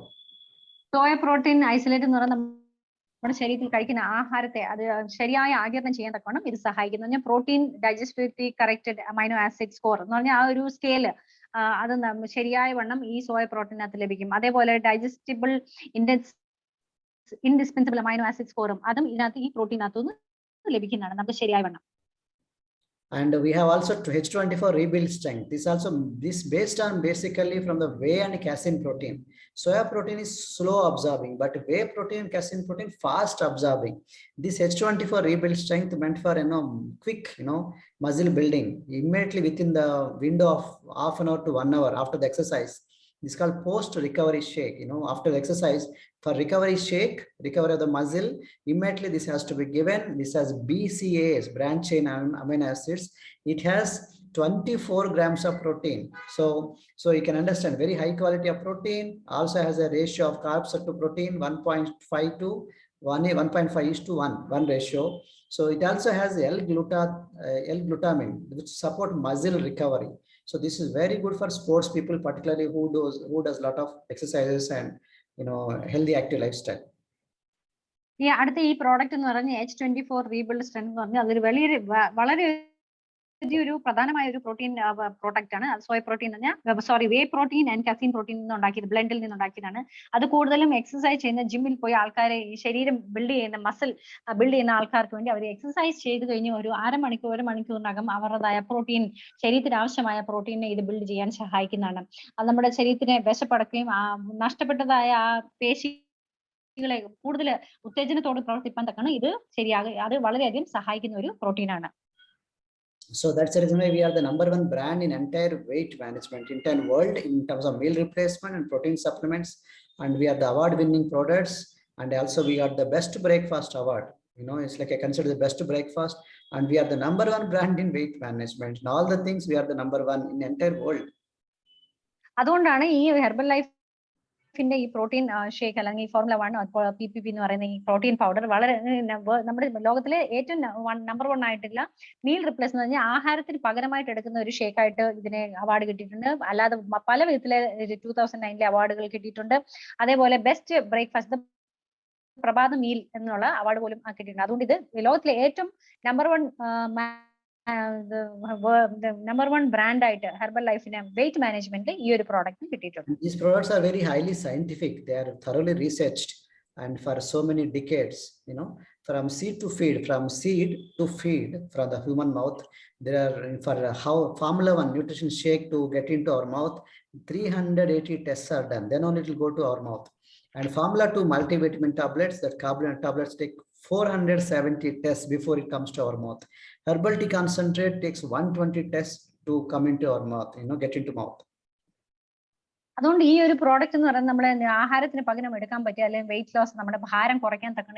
Soya protein isolate എന്ന് പറഞ്ഞാൽ നമ്മുടെ ശരീരത്തിൽ കഴിക്കുന്ന ആഹാരത്തെ അത് ശരിയായ ആഗിരണം ചെയ്യാൻ തക്കവണ്ണം ഇത് സഹായിക്കുന്നു. Protein digestibility corrected amino acid score എന്ന് പറഞ്ഞാൽ ആ ഒരു സ്കെയില് അത് ശരിയായ വണ്ണം ഈ സോയ പ്രോട്ടീനകത്ത് ലഭിക്കും. അതേപോലെ ഡൈജസ്റ്റിബിൾ ഇൻഡിസ്പെൻസിബിൾ അമൈനോ ആസിഡ് സ്കോറും അതും ഇതിനകത്ത് ഈ പ്രോട്ടീനകത്തുനിന്ന് ലഭിക്കുന്നതാണ് നമുക്ക് ശരിയായ വണ്ണം. And we have also H24 rebuild strength. This based on basically from the whey and casein protein. Soya protein is slow absorbing, but whey protein and casein protein fast absorbing. This H24 rebuild strength meant for quick muscle building immediately within the window of half an hour to 1 hour after the exercise. This is called post recovery shake. After the exercise, for recovery shake, recovery of the muscle, immediately this has to be given. This has BCAAs, branch chain amino acids. It has 24 grams of protein. So you can understand very high quality of protein. Also has a ratio of carbs to protein 1.5 to 1.5:1 ratio. So it also has L-glutamine, which support muscle recovery. So this is very good for sports people, particularly who does lot of exercises and healthy active lifestyle. ഈ അടുത്ത ഈ പ്രോഡക്റ്റ് എന്ന് പറഞ്ഞ H24 റീബിൽഡ് സ്ട്രെങ്ത് എന്ന് പറഞ്ഞാൽ അതൊരു വളരെ ഒരു പ്രധാനമായ ഒരു പ്രോട്ടീൻ പ്രോഡക്റ്റ് ആണ്. സോയ പ്രോട്ടീൻ എന്ന് പറഞ്ഞാൽ whey protein and casein protein നിന്നുണ്ടാക്കിയത്, ബ്ലെൻഡിൽ നിന്നുണ്ടാക്കിയതാണ്. അത് കൂടുതലും എക്സസൈസ് ചെയ്യുന്ന ജിമ്മിൽ പോയി ആൾക്കാരെ ഈ ശരീരം ബിൽഡ് ചെയ്യുന്ന മസിൽ ബിൽഡ് ചെയ്യുന്ന ആൾക്കാർക്ക് വേണ്ടി അവർ എക്സസൈസ് ചെയ്ത് കഴിഞ്ഞ് ഒരു ഒരു മണിക്കൂറിനകം അവരുടേതായ പ്രോട്ടീൻ, ശരീരത്തിന് ആവശ്യമായ പ്രോട്ടീനെ ഇത് ബിൽഡ് ചെയ്യാൻ സഹായിക്കുന്നതാണ്. അത് നമ്മുടെ ശരീരത്തിനെ വിശപ്പടക്കുകയും നഷ്ടപ്പെട്ടതായ ആ പേശികളെ കൂടുതൽ ഉത്തേജനത്തോട് പ്രവർത്തിപ്പാൻ തക്കാണ് ഇത് അത് വളരെയധികം സഹായിക്കുന്ന ഒരു പ്രോട്ടീനാണ്. So that's the reason why we are the #1 brand in entire weight management, entire world, in terms of meal replacement and protein supplements. And we are the award-winning products. And also we got the best breakfast award. It's like I consider the best breakfast. And we are the #1 brand in weight management. And all the things we are the #1 in entire world. അതുകൊണ്ടാണ് ഈ ഹെർബൽ ലൈഫ് ിന്റെ ഈ പ്രോട്ടീൻ ഷേക്ക് അല്ലെങ്കിൽ ഫോർമുല 1 PPP എന്ന് പറയുന്ന ഈ പ്രോട്ടീൻ പൗഡർ വളരെ നമ്മുടെ ലോകത്തിലെ ഏറ്റവും നമ്പർ 1 ആയിട്ടുള്ള മീൽ റിപ്ലേസ് എന്ന് പറഞ്ഞാൽ ആഹാരത്തിന് പകരമായിട്ട് എടുക്കുന്ന ഒരു ഷേക്ക് ആയിട്ട് ഇതിനെ അവാർഡ് കിട്ടിയിട്ടുണ്ട്. അല്ലാതെ പല വിധത്തിലെ 2009 അവാർഡുകൾ കിട്ടിയിട്ടുണ്ട്. അതേപോലെ ബെസ്റ്റ് ബ്രേക്ക്ഫാസ്റ്റ് പ്രഭാത മീൽ എന്നുള്ള അവാർഡ് പോലും കിട്ടിയിട്ടുണ്ട്. അതുകൊണ്ട് ഇത് ലോകത്തിലെ ഏറ്റവും നമ്പർ 1 ബ്രാൻഡ് ആയിട്ട് ഹെർബൽ ലൈഫിന് വെയിറ്റ് മാനേജ്മെന്റ് ഈ ഒരു പ്രോഡക്റ്റ് കിട്ടിയിട്ടുണ്ട്. These products are very highly scientific. They are thoroughly researched, and for so many decades, from seed to feed, from the human mouth, there are for how Formula 1 nutrition shake to get into our mouth, 380 tests are done. Then only it will go to our mouth. And Formula 2 multivitamin tablets, that carbon tablets take 470 tests before it comes to our mouth. Herbal tea concentrate takes 120 tests to come into our mouth, get into mouth. അതുകൊണ്ട് ഈ ഒരു പ്രോഡക്റ്റ് എന്ന് പറയുന്നത് നമ്മളെ ആഹാരത്തിന് പകരം എടുക്കാൻ പറ്റിയ അല്ലെങ്കിൽ വെയിറ്റ് ലോസ് നമ്മുടെ ഭാരം കുറയ്ക്കാൻ തക്കണ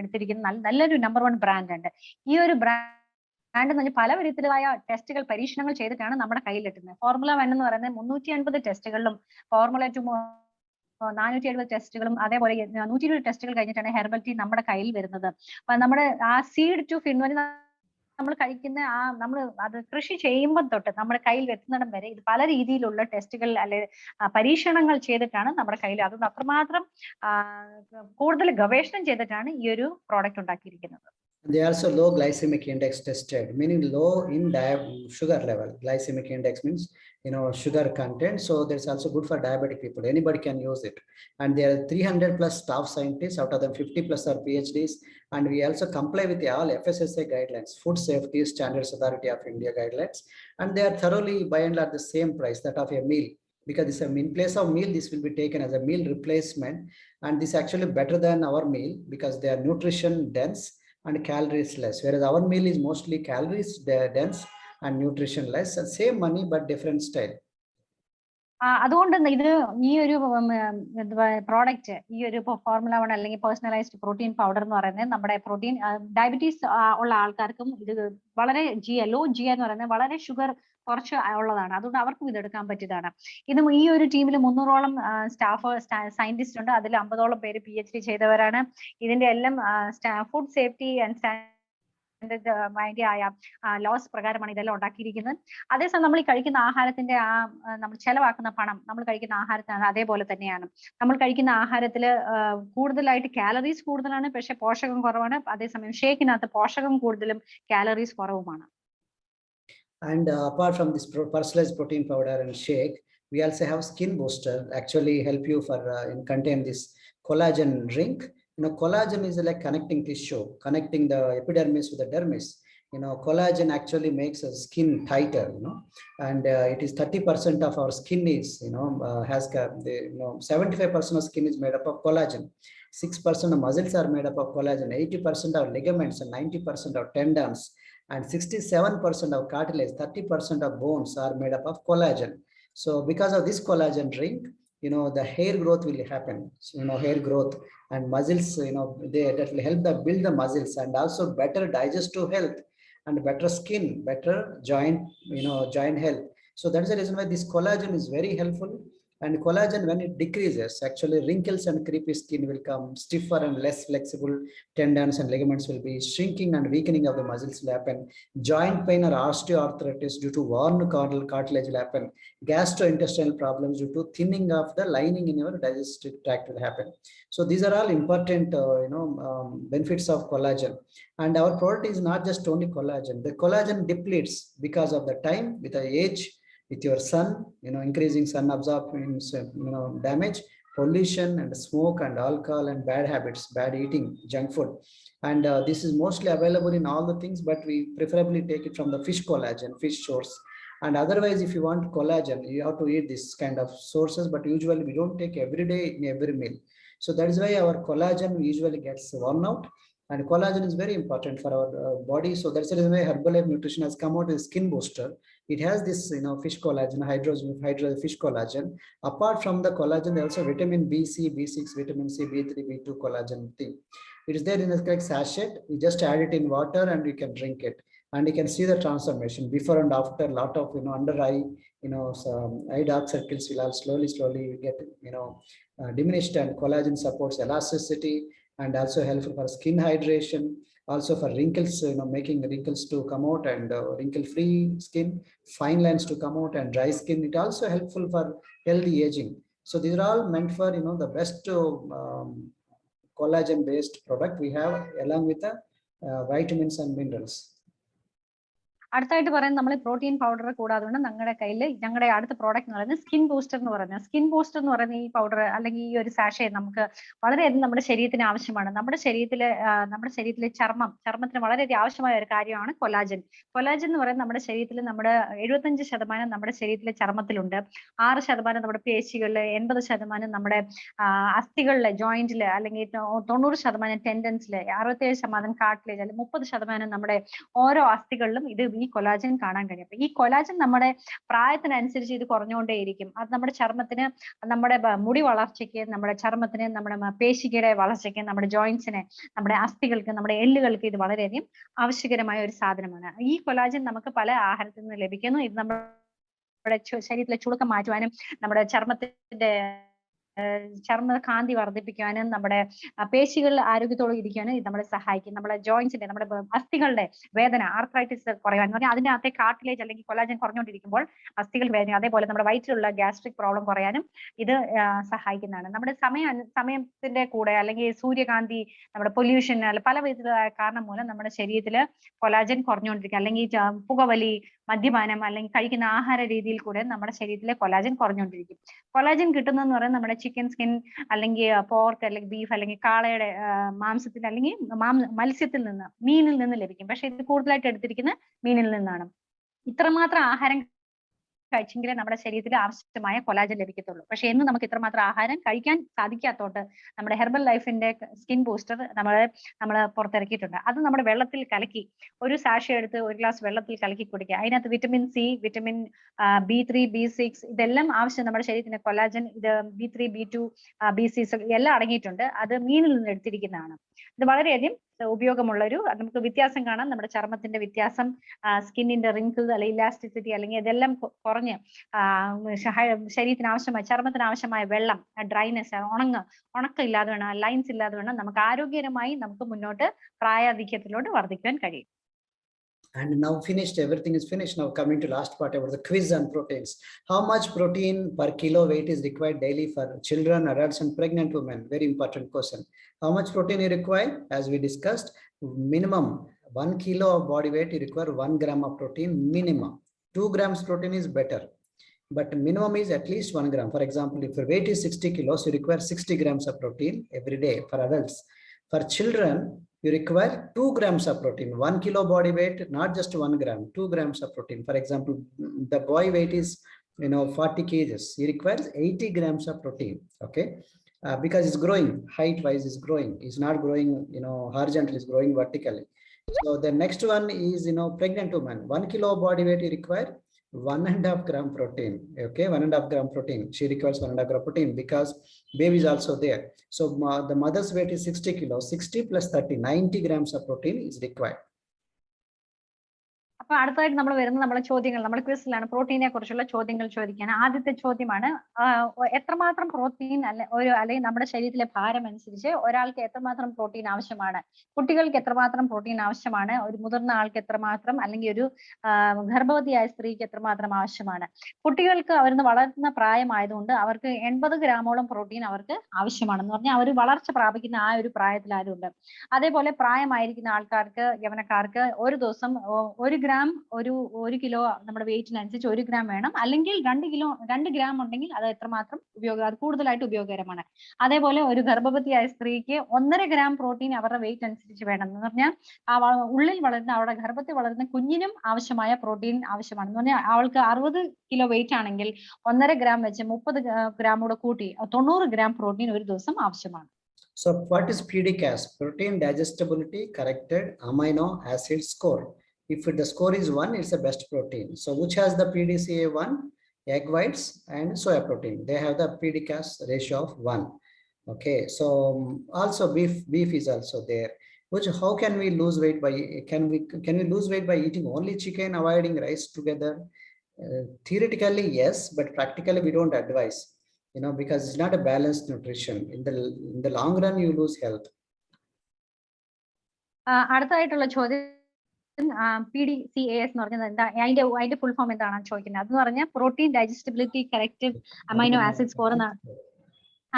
എടുത്തിരിക്കുന്ന നല്ലൊരു നമ്പർ 1 ബ്രാൻഡ് ഉണ്ട്. ഈ ഒരു ബ്രാൻഡ് എന്ന് പറഞ്ഞാൽ പല വിധത്തിലായ ടെസ്റ്റുകൾ പരീക്ഷണങ്ങൾ ചെയ്തിട്ടാണ് നമ്മുടെ കയ്യിൽ എത്തുന്നത്. ഫോർമുല 1 എന്ന് പറയുന്നത് 350 ടെസ്റ്റുകളിലും ഫോർമുല 2 470 ടെസ്റ്റുകളും അതേപോലെ 120 ടെസ്റ്റുകൾ കഴിഞ്ഞിട്ടാണ് ഹെർബൽ ടീ നമ്മുടെ കയ്യിൽ വരുന്നത്. അപ്പൊ നമ്മുടെ ആ സീഡ് ടു ഫീഡ് എന്ന് പറഞ്ഞാൽ നമ്മൾ കഴിക്കുന്ന നമ്മൾ അത് കൃഷി ചെയ്യുമ്പോൾ തൊട്ട് നമ്മുടെ കയ്യിൽ എത്തുന്നിടം വരെ ഇത് പല രീതിയിലുള്ള ടെസ്റ്റുകൾ അല്ലെ പരീക്ഷണങ്ങൾ ചെയ്തിട്ടാണ് നമ്മുടെ കയ്യിൽ. അതുകൊണ്ട് അത്രമാത്രം കൂടുതൽ ഗവേഷണം ചെയ്തിട്ടാണ് ഈ ഒരു പ്രോഡക്റ്റ് ഉണ്ടാക്കിയിരിക്കുന്നത്. They are also low glycemic index tested, meaning low in sugar level. Glycemic index means sugar content. So that's also good for diabetic people. Anybody can use it. And there are 300 plus staff scientists. Out of them, 50 plus are PhDs. And we also comply with all FSSAI guidelines, Food Safety Standards Authority of India guidelines. And they are thoroughly by and large the same price, that of a meal. Because this in place of meal, this will be taken as a meal replacement. And this is actually better than our meal because they are nutrition dense and calories less, whereas our meal is mostly calories dense and nutrition less. Same money but different style. അതുകൊണ്ട് ഇത് ഈ ഒരു പ്രോഡക്റ്റ് ഈ ഒരു ഫോർമുല 1 അല്ലെങ്കിൽ പേഴ്സണലൈസ്ഡ് പ്രോട്ടീൻ പൗഡർ എന്ന് പറയുന്നത് നമ്മുടെ പ്രോട്ടീൻ ഡയബറ്റീസ് ഉള്ള ആൾക്കാർക്കും ഇത് വളരെ ലോ GI എന്ന് പറയുന്നത് വളരെ ഷുഗർ കുറച്ച് ഉള്ളതാണ്. അതുകൊണ്ട് അവർക്കും ഇത് എടുക്കാൻ പറ്റിയതാണ്. ഇത് ഈ ഒരു ടീമിൽ 300ഓളം സയന്റിസ്റ്റ് ഉണ്ട്. അതിൽ 50ഓളം പേര് PhD ചെയ്തവരാണ്. ഇതിന്റെ എല്ലാം ഫുഡ് സേഫ്റ്റി ആൻഡ് ആയ ലോസ് പ്രകാരമാണ് ഇതെല്ലാം ഉണ്ടാക്കിയിരിക്കുന്നത്. അതേസമയം നമ്മൾ ഈ കഴിക്കുന്ന ആഹാരത്തിന്റെ നമ്മൾ ചെലവാക്കുന്ന പണം നമ്മൾ കഴിക്കുന്ന ആഹാരത്തിനാണ് അതേപോലെ തന്നെയാണ്. നമ്മൾ കഴിക്കുന്ന ആഹാരത്തിൽ കൂടുതലായിട്ട് കാലറീസ് കൂടുതലാണ്, പക്ഷെ പോഷകം കുറവാണ്. അതേസമയം ഷേക്കിനകത്ത് പോഷകം കൂടുതലും calories കുറവുമാണ്. And apart from this personalized protein powder and shake, we also have skin booster, actually help you for contain this collagen drink. Collagen is like connecting tissue, connecting the epidermis with the dermis. Collagen actually makes our skin tighter, and it is 30% of our skin is, has 75% of skin is made up of collagen. 6% of muscles are made up of collagen, 80% of ligaments, and 90% of tendons, and 67% of cartilage, 30% of bones are made up of collagen. So because of this collagen drink, the hair growth will happen. So, hair growth and muscles, that will help build the muscles, and also better digestive health and better skin, better joint health. So that's the reason why this collagen is very helpful. And collagen, when it decreases, actually wrinkles and creepy skin will come, stiffer and less flexible tendons and ligaments will be shrinking, and weakening of the muscles will happen. Joint pain or osteoarthritis due to worn cartilage will happen. Gastrointestinal problems due to thinning of the lining in your digestive tract will happen. So these are all important benefits of collagen. And our product is not just only collagen. The collagen depletes because of the time, with the age, with your sun, increasing sun absorption, damage, pollution and smoke and alcohol and bad habits, bad eating, junk food. And this is mostly available in all the things, but we preferably take it from the fish collagen, fish source. And otherwise, if you want collagen, you have to eat this kind of sources, but usually we don't take every day in every meal. So that is why our collagen usually gets worn out. And collagen is very important for our body. So that's the reason why Herbalife Nutrition has come out with skin booster. It has this, fish collagen, hydro fish collagen. Apart from the collagen, also vitamin B6, vitamin C, B3, B2 collagen thing. It is there in a sachet. You just add it in water and you can drink it. And you can see the transformation before and after. Lot of under eye, some eye dark circles will all slowly get diminished, and collagen supports elasticity and also helpful for skin hydration, also for wrinkles, making wrinkles to come out, and wrinkle free skin, fine lines to come out, and dry skin. It also helpful for healthy aging. So these are all meant for the best collagen based product we have, along with the vitamins and minerals. അടുത്തായിട്ട് പറയുന്നത് നമ്മൾ പ്രോട്ടീൻ പൗഡർ കൂടാതെ ഞങ്ങളുടെ കയ്യിൽ ഞങ്ങളുടെ അടുത്ത പ്രോഡക്റ്റ് എന്ന് പറയുന്നത് സ്കിൻ ബൂസ്റ്റർ എന്ന് പറയുന്നത്. സ്കിൻ ബൂസ്റ്റർ എന്ന് പറയുന്ന ഈ പൗഡർ അല്ലെങ്കിൽ ഈ ഒരു സാഷേ നമുക്ക് വളരെയധികം നമ്മുടെ ശരീരത്തിന് ആവശ്യമാണ്. നമ്മുടെ ശരീരത്തിലെ ചർമ്മത്തിന് വളരെയധികം ആവശ്യമായ ഒരു കാര്യമാണ് കൊലാജൻ. കൊലാജൻ എന്ന് പറയുന്നത് നമ്മുടെ ശരീരത്തിൽ 75% നമ്മുടെ ശരീരത്തിലെ ചർമ്മത്തിലുണ്ട്, 6% നമ്മുടെ പേശികളിൽ, 80% നമ്മുടെ അസ്ഥികളിലെ ജോയിന്റില്, അല്ലെങ്കിൽ 90% ടെൻഡൻസില്, 67% കാർട്ടിലേജ്, അല്ലെങ്കിൽ 30% നമ്മുടെ ഓരോ അസ്ഥികളിലും ഇത് ഈ കൊലാജൻ കാണാൻ കഴിയും. അപ്പൊ ഈ കൊലാജൻ നമ്മുടെ പ്രായത്തിനനുസരിച്ച് ഇത് കുറഞ്ഞുകൊണ്ടേയിരിക്കും. അത് നമ്മുടെ ചർമ്മത്തിന്, നമ്മുടെ മുടി വളർച്ചയ്ക്ക്, നമ്മുടെ ചർമ്മത്തിന്, നമ്മുടെ പേശിയുടെ വളർച്ചയ്ക്ക്, നമ്മുടെ ജോയിന്റ്സിന്, നമ്മുടെ അസ്ഥികൾക്ക്, നമ്മുടെ എല്ലുകൾക്ക് ഇത് വളരെയധികം ആവശ്യകരമായ ഒരു സാധനമാണ്. ഈ കൊലാജൻ നമുക്ക് പല ആഹാരത്തിൽ നിന്ന് ലഭിക്കുന്നു. ഇത് നമ്മുടെ ശരീരത്തിലെ ചുളുക്കം മാറ്റുവാനും, നമ്മുടെ ചർമ്മകാന്തി വർദ്ധിപ്പിക്കാനും, നമ്മുടെ പേശികൾ ആരോഗ്യത്തോടെ ഇരിക്കാനും ഇത് നമ്മളെ സഹായിക്കും. നമ്മുടെ ജോയിന്റ്സിന്റെ, നമ്മുടെ അസ്ഥികളുടെ വേദന, ആർത്രൈറ്റിസ് കുറയാൻ, എന്ന് പറഞ്ഞാൽ അതിന്റെ അകത്തെ കാർട്ടിലേജ് അല്ലെങ്കിൽ കൊലാജൻ കുറഞ്ഞുകൊണ്ടിരിക്കുമ്പോൾ അസ്ഥികൾ വേദന, അതേപോലെ നമ്മുടെ വയറ്റിലുള്ള ഗ്യാസ്ട്രിക് പ്രോബ്ലം കുറയാനും ഇത് സഹായിക്കുന്നതാണ്. നമ്മുടെ സമയത്തിന്റെ കൂടെ, അല്ലെങ്കിൽ സൂര്യകാന്തി, നമ്മുടെ പൊല്യൂഷൻ, പല വിധത്തിലുള്ള കാരണം മൂലം നമ്മുടെ ശരീരത്തില് കൊലാജൻ കുറഞ്ഞുകൊണ്ടിരിക്കുക, അല്ലെങ്കിൽ പുകവലി, മദ്യപാനം, അല്ലെങ്കിൽ കഴിക്കുന്ന ആഹാര രീതിയിൽ കൂടെ നമ്മുടെ ശരീരത്തിലെ കൊലാജൻ കുറഞ്ഞുകൊണ്ടിരിക്കും. കൊലാജൻ കിട്ടുന്നതെന്ന് പറയുന്നത് നമ്മുടെ ചിക്കൻ സ്കിൻ, അല്ലെങ്കിൽ പോർക്ക്, അല്ലെങ്കിൽ ബീഫ്, അല്ലെങ്കിൽ കാളയുടെ മാംസത്തിൽ, അല്ലെങ്കിൽ മത്സ്യത്തിൽ നിന്ന്, മീനിൽ നിന്ന് ലഭിക്കും. പക്ഷെ ഇത് കൂടുതലായിട്ട് എടുത്തിരിക്കുന്ന മീനിൽ നിന്നാണ്. ഇത്രമാത്രം ആഹാരം കഴിച്ചെങ്കിലേ നമ്മുടെ ശരീരത്തിൽ ആവശ്യമായ കൊലാജൻ ലഭിക്കത്തുള്ളൂ. പക്ഷെ എന്ന് നമുക്ക് ഇത്രമാത്രം ആഹാരം കഴിക്കാൻ സാധിക്കാത്തോണ്ട് നമ്മുടെ ഹെർബൽ ലൈഫിന്റെ സ്കിൻ ബൂസ്റ്റർ നമ്മൾ പുറത്തിറക്കിയിട്ടുണ്ട്. അത് നമ്മുടെ വെള്ളത്തിൽ കലക്കി, ഒരു സാഷ എടുത്ത് ഒരു ഗ്ലാസ് വെള്ളത്തിൽ കലക്കി കുടിക്കുക. അതിനകത്ത് vitamin C, vitamin B3, B6 ഇതെല്ലാം ആവശ്യം നമ്മുടെ ശരീരത്തിന്. കൊലാജൻ, ഇത് B3, B2, B6 എല്ലാം അടങ്ങിയിട്ടുണ്ട്. അത് മീനിൽ നിന്ന് എടുത്തിരിക്കുന്നതാണ്. ഇത് വളരെയധികം ഉപയോഗമുള്ളൊരു, നമുക്ക് വ്യത്യാസം കാണാം. നമ്മുടെ ചർമ്മത്തിന്റെ വ്യത്യാസം, സ്കിന്നിന്റെ റിങ്കിൾ, അല്ലെങ്കിൽ ഇലാസ്റ്റിസിറ്റി, അല്ലെങ്കിൽ ഇതെല്ലാം കുറഞ്ഞ് ശരീരത്തിന് ആവശ്യമായ, ചർമ്മത്തിന് ആവശ്യമായ വെള്ളം, ഡ്രൈനെസ്, ഉണക്കം വേണം, ലൈൻസ് ഇല്ലാതെ വേണം നമുക്ക് ആരോഗ്യകരമായി നമുക്ക് മുന്നോട്ട് പ്രായാധിക്യത്തിലോട്ട് വർദ്ധിക്കുവാൻ കഴിയും. And now finished, everything is finished. Now coming to last part about the quiz on proteins. How much protein per kilo weight is required daily for children, adults and pregnant women? Very important question. How much protein you require? As we discussed, minimum 1 kilo of body weight, you require 1 gram of protein minimum. 2 grams protein is better, but minimum is at least 1 gram. For example, if your weight is 60 kilos, you require 60 grams of protein every day for adults. For children, you require 2 grams of protein. 1 kilo body weight, not just 1 gram, 2 grams of protein. For example, the boy weight is 40 kgs. He requires 80 grams of protein. Okay, because it's growing, height wise is growing. It's not growing horizontally, it's growing vertically. So the next one is pregnant woman. 1 kilo body weight, you require 1.5 gram protein. Okay, 1.5 gram protein. She requires 1.5 gram protein because baby is also there. So the mother's weight is 60 kilos. 60 plus 30, 90 grams of protein is required. അപ്പൊ അടുത്തായിട്ട് നമ്മൾ വരുന്ന നമ്മുടെ ചോദ്യങ്ങൾ, നമ്മുടെ ക്വിസിലാണ് പ്രോട്ടീനെ കുറിച്ചുള്ള ചോദ്യങ്ങൾ ചോദിക്കാൻ. ആദ്യത്തെ ചോദ്യമാണ്, എത്രമാത്രം പ്രോട്ടീൻ അല്ലെങ്കിൽ നമ്മുടെ ശരീരത്തിലെ ഭാരം അനുസരിച്ച് ഒരാൾക്ക് എത്രമാത്രം പ്രോട്ടീൻ ആവശ്യമാണ്? കുട്ടികൾക്ക് എത്രമാത്രം പ്രോട്ടീൻ ആവശ്യമാണ്? ഒരു മുതിർന്ന ആൾക്ക് എത്രമാത്രം, അല്ലെങ്കിൽ ഒരു ഗർഭവതിയായ സ്ത്രീക്ക് എത്രമാത്രം ആവശ്യമാണ്? കുട്ടികൾക്ക് അവരുന്ന് വളർന്ന പ്രായമായതുകൊണ്ട് അവർക്ക് 80 ഗ്രാമോളം പ്രോട്ടീൻ അവർക്ക് ആവശ്യമാണെന്ന് പറഞ്ഞാൽ അവർ വളർച്ച പ്രാപിക്കുന്ന ആ ഒരു പ്രായത്തിലായതുകൊണ്ട്. അതേപോലെ പ്രായമായിരിക്കുന്ന ആൾക്കാർക്ക്, യവനക്കാർക്ക് ഒരു ദിവസം 1 ഗ്രാം, ഒരു കിലോ നമ്മുടെ വെയിറ്റിനനുസരിച്ച് 1 ഗ്രാം വേണം. അല്ലെങ്കിൽ 2 ഗ്രാം ഉണ്ടെങ്കിൽ അത് എത്രമാത്രം അത് കൂടുതലായിട്ട് ഉപയോഗകരമാണ്. അതേപോലെ ഒരു ഗർഭവതിയായ സ്ത്രീക്ക് 1.5 ഗ്രാം പ്രോട്ടീൻ അവരുടെ വെയിറ്റ് അനുസരിച്ച് വേണം. എന്ന് പറഞ്ഞാൽ ഉള്ളിൽ വളരുന്ന, അവരുടെ ഗർഭത്തിൽ വളരുന്ന കുഞ്ഞിനും ആവശ്യമായ പ്രോട്ടീൻ ആവശ്യമാണ്. എന്ന് പറഞ്ഞാൽ അവൾക്ക് 60 കിലോ വെയിറ്റ് ആണെങ്കിൽ 1.5 ഗ്രാം വെച്ച് 30 ഗ്രാം കൂടെ കൂട്ടി 90 ഗ്രാം പ്രോട്ടീൻ ഒരു ദിവസം ആവശ്യമാണ്. So what is PDCAS? Protein digestibility corrected amino acid score. If the score is 1, it's the best protein. So which has the PDCA 1? Egg whites and soya protein. They have the PDCAS ratio of 1. Okay, so also beef is also there. Which, how can we lose weight by, can we lose weight by eating only chicken, avoiding rice together? Theoretically, yes, but practically we don't advise, because it's not a balanced nutrition. In the long run, you lose health. അടുത്തതായിട്ടുള്ള ചോദ്യം PDCAS എന്ന് പറഞ്ഞത് എന്താ, അതിന്റെ ഫുൾ ഫോം എന്താണെന്ന് ചോദിക്കുന്നത്. അതെന്ന് പറഞ്ഞാൽ protein digestibility corrective amino acid score എന്നാണ്.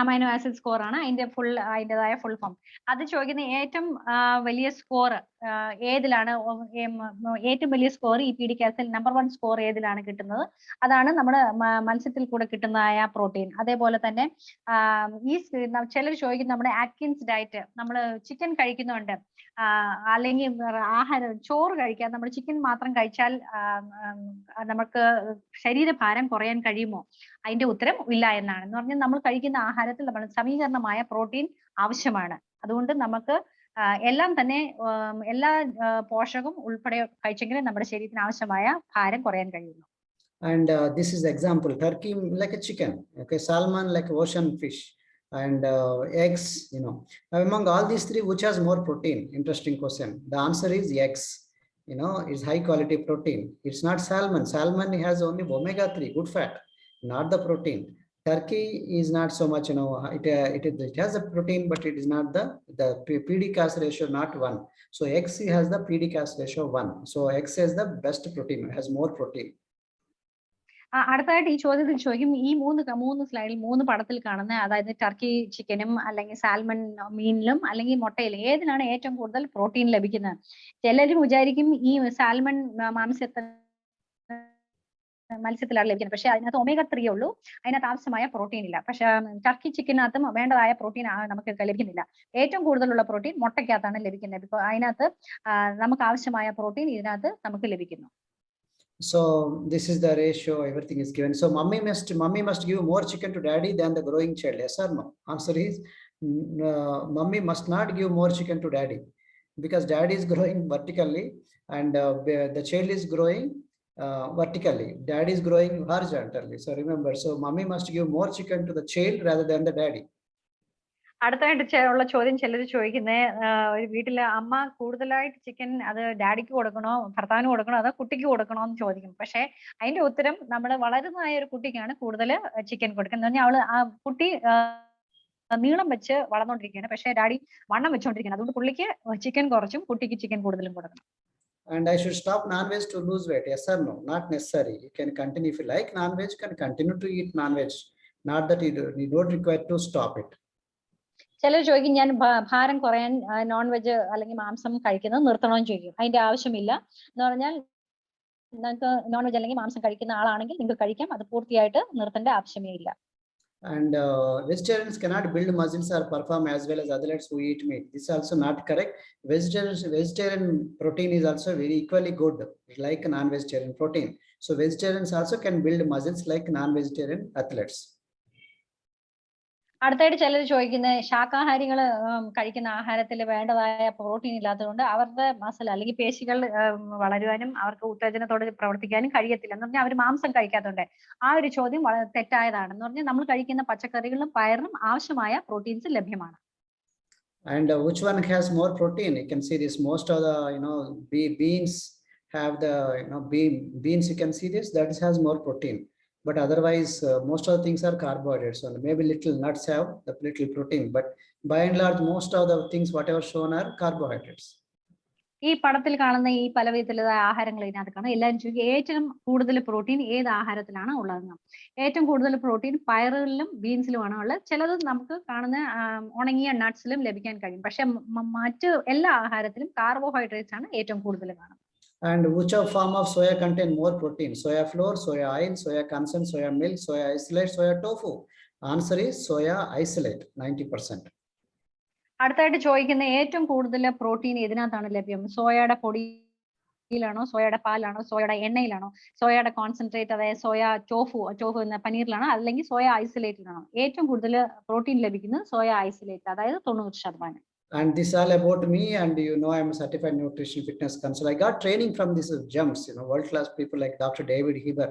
അമൈനോ ആസിഡ് സ്കോർ ആണ് അതിൻ്റെതായ ഫുൾ ഫോം. അത് ചോദിക്കുന്ന ഏറ്റവും വലിയ സ്കോർ ഏതിലാണ്, ഏറ്റവും വലിയ സ്കോർ ഈ PDCAS-ൽ നമ്പർ 1 സ്കോർ ഏതിലാണ് കിട്ടുന്നത്, അതാണ് നമ്മുടെ മത്സ്യത്തിൽ കൂടെ കിട്ടുന്നതായ പ്രോട്ടീൻ. അതേപോലെ തന്നെ ഈ ചിലർ ചോദിക്കുന്ന നമ്മുടെ ആറ്റ്കിൻസ് ഡയറ്റ്, നമ്മൾ ചിക്കൻ കഴിക്കുന്നുണ്ട് അല്ലെങ്കിൽ ആഹാരം ചോറ് കഴിക്കാൻ നമ്മൾ ചിക്കൻ മാത്രം കഴിച്ചാൽ നമുക്ക് ശരീരഭാരം കുറയാൻ കഴിയുമോ? അതിന്റെ ഉത്തരം ഇല്ല എന്നാണ്. എന്ന് പറഞ്ഞാൽ നമ്മൾ കഴിക്കുന്ന ആഹാരത്തിൽ നമ്മൾ സമീകരണമായ പ്രോട്ടീൻ ആവശ്യമാണ്. അതുകൊണ്ട് നമുക്ക് എല്ലാം തന്നെ എല്ലാ പോഷകവും ഉൾപ്പെടെ കഴിച്ചെങ്കിലും നമ്മുടെ ശരീരത്തിന് ആവശ്യമായ ഭാരം കുറയാൻ കഴിയുന്നു. And this is example: turkey like a chicken, okay, salmon like ocean fish, and eggs. Among all these three, which has more protein? Interesting question. The answer is eggs. It's high quality protein. It's not salmon. Salmon has only omega-3, good fat, not the protein. Turkey is not so much, it has a protein, but it is not the PD-CAS ratio, not 1. So eggs has the PD-CAS ratio 1. So eggs is the best protein, has more protein. അടുത്തായിട്ട് ഈ ചോദ്യത്തിൽ ചോദിക്കും, ഈ മൂന്ന് സ്ലൈഡിൽ 3 പടത്തിൽ കാണുന്ന, അതായത് ടർക്കി ചിക്കനും അല്ലെങ്കിൽ സാൽമൺ മീനിലും അല്ലെങ്കിൽ മുട്ടയിലും ഏതിലാണ് ഏറ്റവും കൂടുതൽ പ്രോട്ടീൻ ലഭിക്കുന്നത്? ചിലരും വിചാരിക്കും ഈ സാൽമൺ മത്സ്യത്തിലാണ് ലഭിക്കുന്നത്, പക്ഷെ അതിനകത്ത് omega-3 ഉള്ളൂ, അതിനകത്ത് ആവശ്യമായ പ്രോട്ടീൻ ഇല്ല. പക്ഷെ ടർക്കി ചിക്കനകത്തും വേണ്ടതായ പ്രോട്ടീൻ നമുക്ക് ലഭിക്കുന്നില്ല. ഏറ്റവും കൂടുതലുള്ള പ്രോട്ടീൻ മുട്ടയ്ക്കകത്താണ് ലഭിക്കുന്നത്. ഇപ്പൊ അതിനകത്ത് നമുക്ക് ആവശ്യമായ പ്രോട്ടീൻ ഇതിനകത്ത് നമുക്ക് ലഭിക്കുന്നു. So this is the ratio, everything is given. So mommy must give more chicken to daddy than the growing child. Yes or no? Answer is mommy must not give more chicken to daddy, because daddy is growing vertically and the child is growing vertically. Daddy is growing horizontally. So remember, so mommy must give more chicken to the child rather than the daddy. അടുത്തായിട്ട് ഉള്ള ചോദ്യം ചിലർ ചോദിക്കുന്നത്, ഒരു വീട്ടിലെ അമ്മ കൂടുതലായിട്ട് ചിക്കൻ അത് ഡാഡിക്ക് കൊടുക്കണോ, ഭർത്താവിന് കൊടുക്കണോ, അതോ കുട്ടിക്ക് കൊടുക്കണോ എന്ന് ചോദിക്കും. പക്ഷെ അതിന്റെ ഉത്തരം നമ്മുടെ വളരുന്നതായ ഒരു കുട്ടിക്കാണ് കൂടുതൽ ചിക്കൻ കൊടുക്കുന്നത്. എന്ന് പറഞ്ഞാൽ ആ കുട്ടി നീളം വെച്ച് വളർന്നുകൊണ്ടിരിക്കുകയാണ്, പക്ഷെ ഡാഡി വണ്ണം വെച്ചുകൊണ്ടിരിക്കുകയാണ്. അതുകൊണ്ട് പുള്ളിക്ക് ചിക്കൻ കുറച്ചും കുട്ടിക്ക് ചിക്കൻ കൂടുതലും കൊടുക്കണം. And I should stop non-veg to lose weight? Yes or no? Not necessary. You can continue. If you like non-veg, you can continue to eat non-veg. Not that you don't require to stop it. ചിലർ ചോദിക്കും, ഞാൻ ഭാരം കുറയാൻ നോൺ വെജ് അല്ലെങ്കിൽ മാംസം കഴിക്കുന്നത് നിർത്തണമെന്ന് ചോദിക്കും. അതിന്റെ ആവശ്യമില്ല. എന്ന് പറഞ്ഞാൽ നിങ്ങൾക്ക് നോൺ വെജ് അല്ലെങ്കിൽ മാംസം കഴിക്കുന്ന ആളാണെങ്കിൽ നിങ്ങൾക്ക് കഴിക്കാം, അത് പൂർത്തിയായിട്ട് നിർത്തേണ്ട ആവശ്യമേ ഇല്ല. And vegetarians cannot build muscles or perform as well as athletes who eat meat. This is also not correct. Vegetarian protein is also very equally good like non-vegetarian protein. So vegetarians also can build muscles like non-vegetarian athletes. അടുത്തായിട്ട് ചിലർ ചോദിക്കുന്നത്, ശാകാഹാരികൾ കഴിക്കുന്ന ആഹാരത്തിൽ വേണ്ടതായ പ്രോട്ടീൻ ഇല്ലാത്തതുകൊണ്ട് അവരുടെ മസിൽ അല്ലെങ്കിൽ പേശികൾ വളരുവാനും അവർക്ക് ഉത്തേജനത്തോട് പ്രവർത്തിക്കാനും കഴിയത്തില്ല. എന്ന് പറഞ്ഞാൽ അവർ മാംസം കഴിക്കാത്തതുകൊണ്ട്. ആ ഒരു ചോദ്യം വളരെ തെറ്റായതാണ്. എന്ന് പറഞ്ഞാൽ നമ്മൾ കഴിക്കുന്ന പച്ചക്കറികളിലും പയറിലും ആവശ്യമായ പ്രോട്ടീൻസ് ലഭ്യമാണ്. And which one has more protein? You can see this. Most of the beans have the beans. You can see this, that has more protein. But otherwise, most of the things are carbohydrates. So maybe little nuts have the little protein, but by and large, most of the things whatever shown are carbohydrates. ഈ പടത്തിൽ കാണുന്ന ഈ പല വിധത്തിലുള്ള ആഹാരങ്ങൾ ഇതിനകത്ത് കാണാം. എല്ലാവരും ചോദിക്കും ഏറ്റവും കൂടുതൽ പ്രോട്ടീൻ ഏത് ആഹാരത്തിലാണ് ഉള്ളതെന്ന്. ഏറ്റവും കൂടുതൽ പ്രോട്ടീൻ പയറുകളിലും ബീൻസിലുമാണ് ഉള്ളത്. ചിലത് നമുക്ക് കാണുന്ന ഉണങ്ങിയ നട്ട്സിലും ലഭിക്കാൻ കഴിയും. പക്ഷെ മറ്റ് എല്ലാ ആഹാരത്തിലും കാർബോഹൈഡ്രേറ്റ്സ് ആണ് ഏറ്റവും കൂടുതൽ കാണുന്നത്. And which form of soya contain more protein? Soya flour, soya oil, soya concentrate, soya milk, soya isolate, soya tofu. Answer is soya isolate, 90%. അടുത്തായിട്ട് ചോദിക്കുന്ന ഏറ്റവും കൂടുതൽ പ്രോട്ടീൻ ഇതിനകത്താണ് ലഭ്യം? സോയയുടെ പൊടിയിലാണോ, സോയയുടെ പാലിലാണോ, സോയയുടെ എണ്ണയിലാണോ, സോയയുടെ കോൺസെൻട്രേറ്റ് അതായത് സോയ ടോഫു എന്ന പനീറിലാണോ, അല്ലെങ്കിൽ സോയ ഐസൊലേറ്റിലാണോ? ഏറ്റവും കൂടുതൽ പ്രോട്ടീൻ ലഭിക്കുന്നത് സോയ ഐസൊലേറ്റ്, അതായത് 90%. And this all about me, and I'm a certified nutrition fitness counselor. I got training from these gems, world-class people like Dr. David Heber,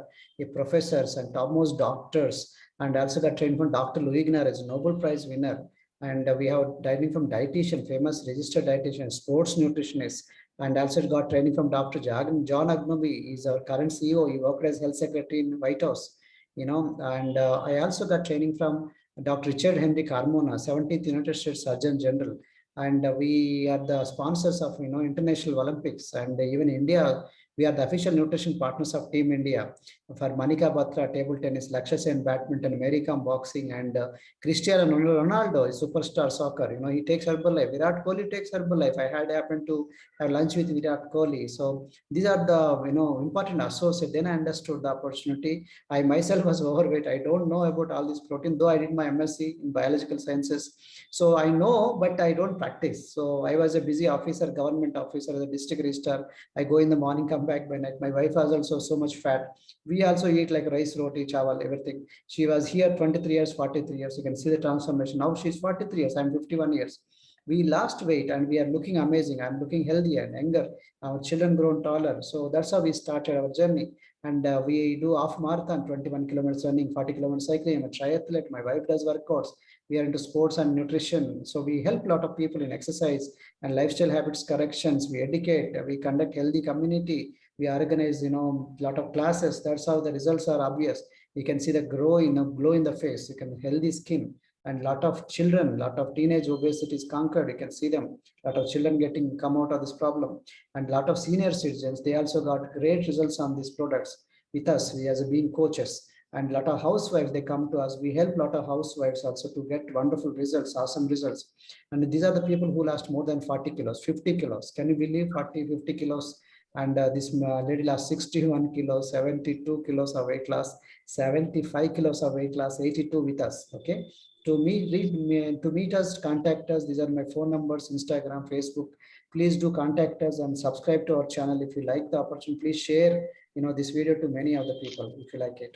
professors and topmost doctors, and also got trained from Dr. Louis Ignar, as a Nobel Prize winner. And we have training from dietitian, famous registered dietitian, sports nutritionist, and also got training from Dr. John Agnobi. He's our current CEO. He worked as health secretary in White House, and I also got training from Dr. Richard Henry Carmona, 17th United States Surgeon General. And we are the sponsors of, International Olympics, and even India, we are the official nutrition partners of Team India for Manika Batra, table tennis, Lakshya Sen, badminton, Mary Kom, boxing, and Cristiano Ronaldo is superstar soccer. He takes Herbalife. Virat Kohli takes Herbalife. I had happened to have lunch with Virat Kohli. So these are the, important associates. Then I understood the opportunity. I myself was overweight. I don't know about all this protein, though I did my MSc in biological sciences. So I know, but I don't practice. So I was a busy officer, government officer, as a district registrar. I go in the morning, come back by night. My wife was also so much fat. We also eat like rice, roti, chawal, everything. She was here 23 years, 43 years. You can see the transformation. Now she's 43 years. I'm 51 years. We lost weight and we are looking amazing. I'm looking healthier and younger. Our children grown taller. So that's how we started our journey. And we do half marathon, 21 kilometers running, 40 kilometers cycling. I'm a triathlete. My wife does workouts. We are into sports and nutrition. So we help a lot of people in exercise and lifestyle habits corrections. We educate, we conduct healthy community. We organize, a lot of classes. That's how the results are obvious. You can see the glow in the face. You can healthy skin, and lot of children, lot of teenage obesity is conquered. You can see them. Lot of children come out of this problem, and lot of senior citizens. They also got great results on these products with us. We as being coaches. And a lot of housewives, they come to us. We help a lot of housewives also to get wonderful results, awesome results. And these are the people who lost more than 40 kilos, 50 kilos. Can you believe 40, 50 kilos? And this lady lost 61 kilos, 72 kilos of weight loss, 75 kilos of weight loss, 82 with us. Okay. To meet us, contact us. These are my phone numbers, Instagram, Facebook. Please do contact us and subscribe to our channel. If you like the opportunity, please share this video to many other people if you like it.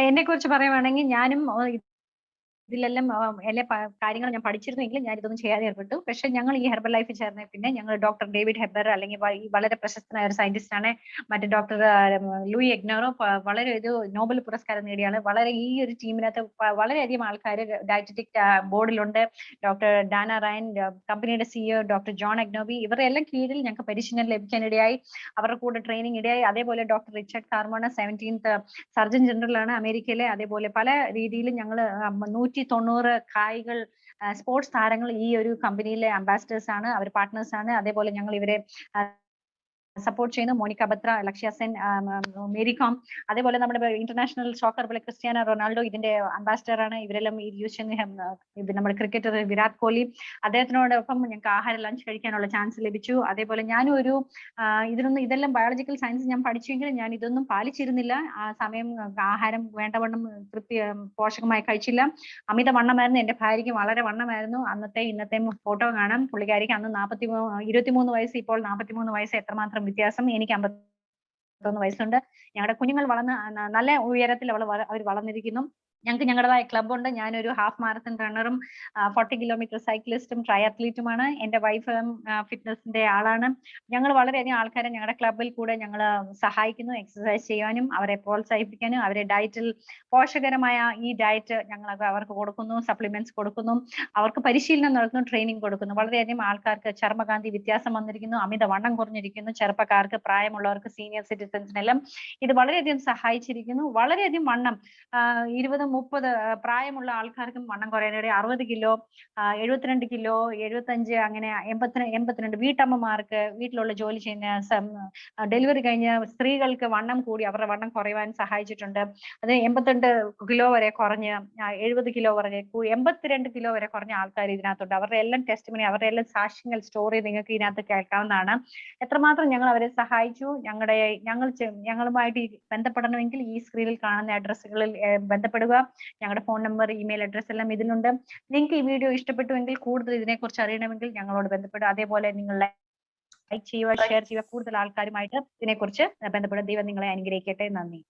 എന്നെ കുറിച്ച് പറയുവാണെങ്കിൽ ഞാനും ഇതിലെല്ലാം എല്ലാ കാര്യങ്ങളും ഞാൻ പഠിച്ചിരുന്നെങ്കിലും ഞാൻ ഇതൊന്നും ചെയ്യാതെ ഏർപ്പെട്ടു. പക്ഷെ ഞങ്ങൾ ഈ ഹെർബൽ ലൈഫിൽ ചേർന്ന പിന്നെ ഞങ്ങൾ ഡോക്ടർ ഡേവിഡ് ഹെബർ അല്ലെങ്കിൽ വളരെ പ്രശസ്തനായ ഒരു സയന്റിസ്റ്റ് ആണ്. മറ്റേ ഡോക്ടർ ലൂയി എഗ്നോറോ വളരെ ഒരു നോബൽ പുരസ്കാരം നേടിയാണ്. വളരെ ഈ ഒരു ടീമിനകത്ത് വളരെയധികം ആൾക്കാർ ഡയറ്ററ്റിക് ബോർഡിലുണ്ട്. ഡോക്ടർ ഡാന റയൻ, കമ്പനിയുടെ സിഇഒ ഡോക്ടർ ജോൺ അഗ്നോബി, ഇവരുടെ എല്ലാം കീഴിൽ ഞങ്ങൾക്ക് പരിശീലനം ലഭിക്കാനിടയായി. അവരുടെ കൂടെ ട്രെയിനിങ് ഇടയായി. അതേപോലെ doctor Richard Carmona 17th surgeon general ആണ് അമേരിക്കയിലെ. അതേപോലെ പല രീതിയിലും ഞങ്ങൾ 190 കായികൾ സ്പോർട്സ് താരങ്ങൾ ഈ ഒരു കമ്പനിയിലെ അംബാസിഡേഴ്സ് ആണ്, അവർ പാർട്ട്നേഴ്സ് ആണ്. അതേപോലെ ഞങ്ങൾ ഇവരെ സപ്പോർട്ട് ചെയ്യുന്നു. മോണിക്ക ബത്ര, ലക്ഷ്യ സെൻ, മേരി കോം, അതേപോലെ നമ്മുടെ ഇന്റർനാഷണൽ സോക്കർ പോലെ ക്രിസ്ത്യാനോ റൊണാൾഡോ ഇതിന്റെ അംബാസിഡർ ആണ്. ഇവരെല്ലാം ഈ നമ്മുടെ ക്രിക്കറ്റർ വിരാട് കോഹ്ലി, അദ്ദേഹത്തിനോടൊപ്പം ഞങ്ങൾക്ക് ആഹാരം ലഞ്ച് കഴിക്കാനുള്ള ചാൻസ് ലഭിച്ചു. അതേപോലെ ഞാനും ഒരു ഇതെല്ലാം ബയോളജിക്കൽ സയൻസ് ഞാൻ പഠിച്ചെങ്കിലും ഞാൻ ഇതൊന്നും പാലിച്ചിരുന്നില്ല. ആ സമയം ആഹാരം വേണ്ടവണ്ണം പോഷകമായി കഴിച്ചില്ല. അമിത വണ്ണമായിരുന്നു. എന്റെ ഭാര്യയ്ക്ക് വളരെ വണ്ണമായിരുന്നു. ഇന്നത്തെയും ഫോട്ടോ കാണാം. പുള്ളിക്കാരിക്ക് അന്ന് 23 വയസ്സ്, ഇപ്പോൾ 43 വയസ്സ്. എത്രമാത്രം വ്യത്യാസം! എനിക്ക് 51 വയസ്സുണ്ട്. ഞങ്ങളുടെ കുഞ്ഞുങ്ങൾ നല്ല ഉയരത്തിൽ അവർ വളർന്നിരിക്കുന്നു. ഞങ്ങൾക്ക് ഞങ്ങളുടേതായ ക്ലബ്ബുണ്ട്. ഞാനൊരു ഹാഫ് മാരത്തൺ റണ്ണറും 40 കിലോമീറ്റർ സൈക്ലിസ്റ്റും ട്രയത്ലീറ്റുമാണ്. എന്റെ വൈഫ് ഫിറ്റ്നസിന്റെ ആളാണ്. ഞങ്ങൾ വളരെയധികം ആൾക്കാരെ ഞങ്ങളുടെ ക്ലബിൽ കൂടെ ഞങ്ങൾ സഹായിക്കുന്നു എക്സസൈസ് ചെയ്യാനും അവരെ പ്രോത്സാഹിപ്പിക്കാനും. അവരെ ഡയറ്റിൽ പോഷകരമായ ഈ ഡയറ്റ് ഞങ്ങൾ അവർക്ക് കൊടുക്കുന്നു, സപ്ലിമെന്റ്സ് കൊടുക്കുന്നു, അവർക്ക് പരിശീലനം നടത്തുന്നു, ട്രെയിനിങ് കൊടുക്കുന്നു. വളരെയധികം ആൾക്കാർക്ക് ചർമ്മകാന്തി വ്യത്യാസം വന്നിരിക്കുന്നു, അമിത വണ്ണം കുറഞ്ഞിരിക്കുന്നു. ചെറുപ്പക്കാർക്ക്, പ്രായമുള്ളവർക്ക്, സീനിയർ സിറ്റിസൺസിനെല്ലാം ഇത് വളരെയധികം സഹായിച്ചിരിക്കുന്നു. വളരെയധികം വണ്ണം 20-30 പ്രായമുള്ള ആൾക്കാർക്കും വണ്ണം കുറയാനിടയിൽ 60 കിലോ, 72 കിലോ, 75, അങ്ങനെ 82. വീട്ടമ്മമാർക്ക്, വീട്ടിലുള്ള ജോലി ചെയ്യുന്ന ഡെലിവറി കഴിഞ്ഞ സ്ത്രീകൾക്ക് വണ്ണം കൂടി അവരുടെ വണ്ണം കുറയുവാൻ സഹായിച്ചിട്ടുണ്ട്. അത് 82 കിലോ വരെ കുറഞ്ഞ് 70 കിലോ വരെ 82 കിലോ വരെ കുറഞ്ഞ ആൾക്കാർ ഇതിനകത്തുണ്ട്. അവരുടെ എല്ലാം ടെസ്റ്റിമണി, അവരുടെ എല്ലാം സാക്ഷ്യങ്ങൾ സ്റ്റോറി നിങ്ങൾക്ക് ഇതിനകത്ത് കേൾക്കാവുന്നതാണ്. എത്രമാത്രം ഞങ്ങൾ അവരെ സഹായിച്ചു. ഞങ്ങളുമായിട്ട് ബന്ധപ്പെടണമെങ്കിൽ ഈ സ്ക്രീനിൽ കാണുന്ന അഡ്രസ്സുകളിൽ ബന്ധപ്പെടുക. ഞങ്ങളുടെ ഫോൺ നമ്പർ, ഇമെയിൽ അഡ്രസ് എല്ലാം ഇതിലുണ്ട്. നിങ്ങൾക്ക് ഈ വീഡിയോ ഇഷ്ടപ്പെട്ടുവെങ്കിൽ, കൂടുതൽ ഇതിനെക്കുറിച്ച് അറിയണമെങ്കിൽ ഞങ്ങളോട് ബന്ധപ്പെടുക. അതേപോലെ നിങ്ങൾ ലൈക്ക് ചെയ്യുക, ഷെയർ ചെയ്യുക, കൂടുതൽ ആൾക്കാരുമായിട്ട് ഇതിനെക്കുറിച്ച് ബന്ധപ്പെടുക. ദൈവം നിങ്ങളെ അനുഗ്രഹിക്കട്ടെ. നന്ദി.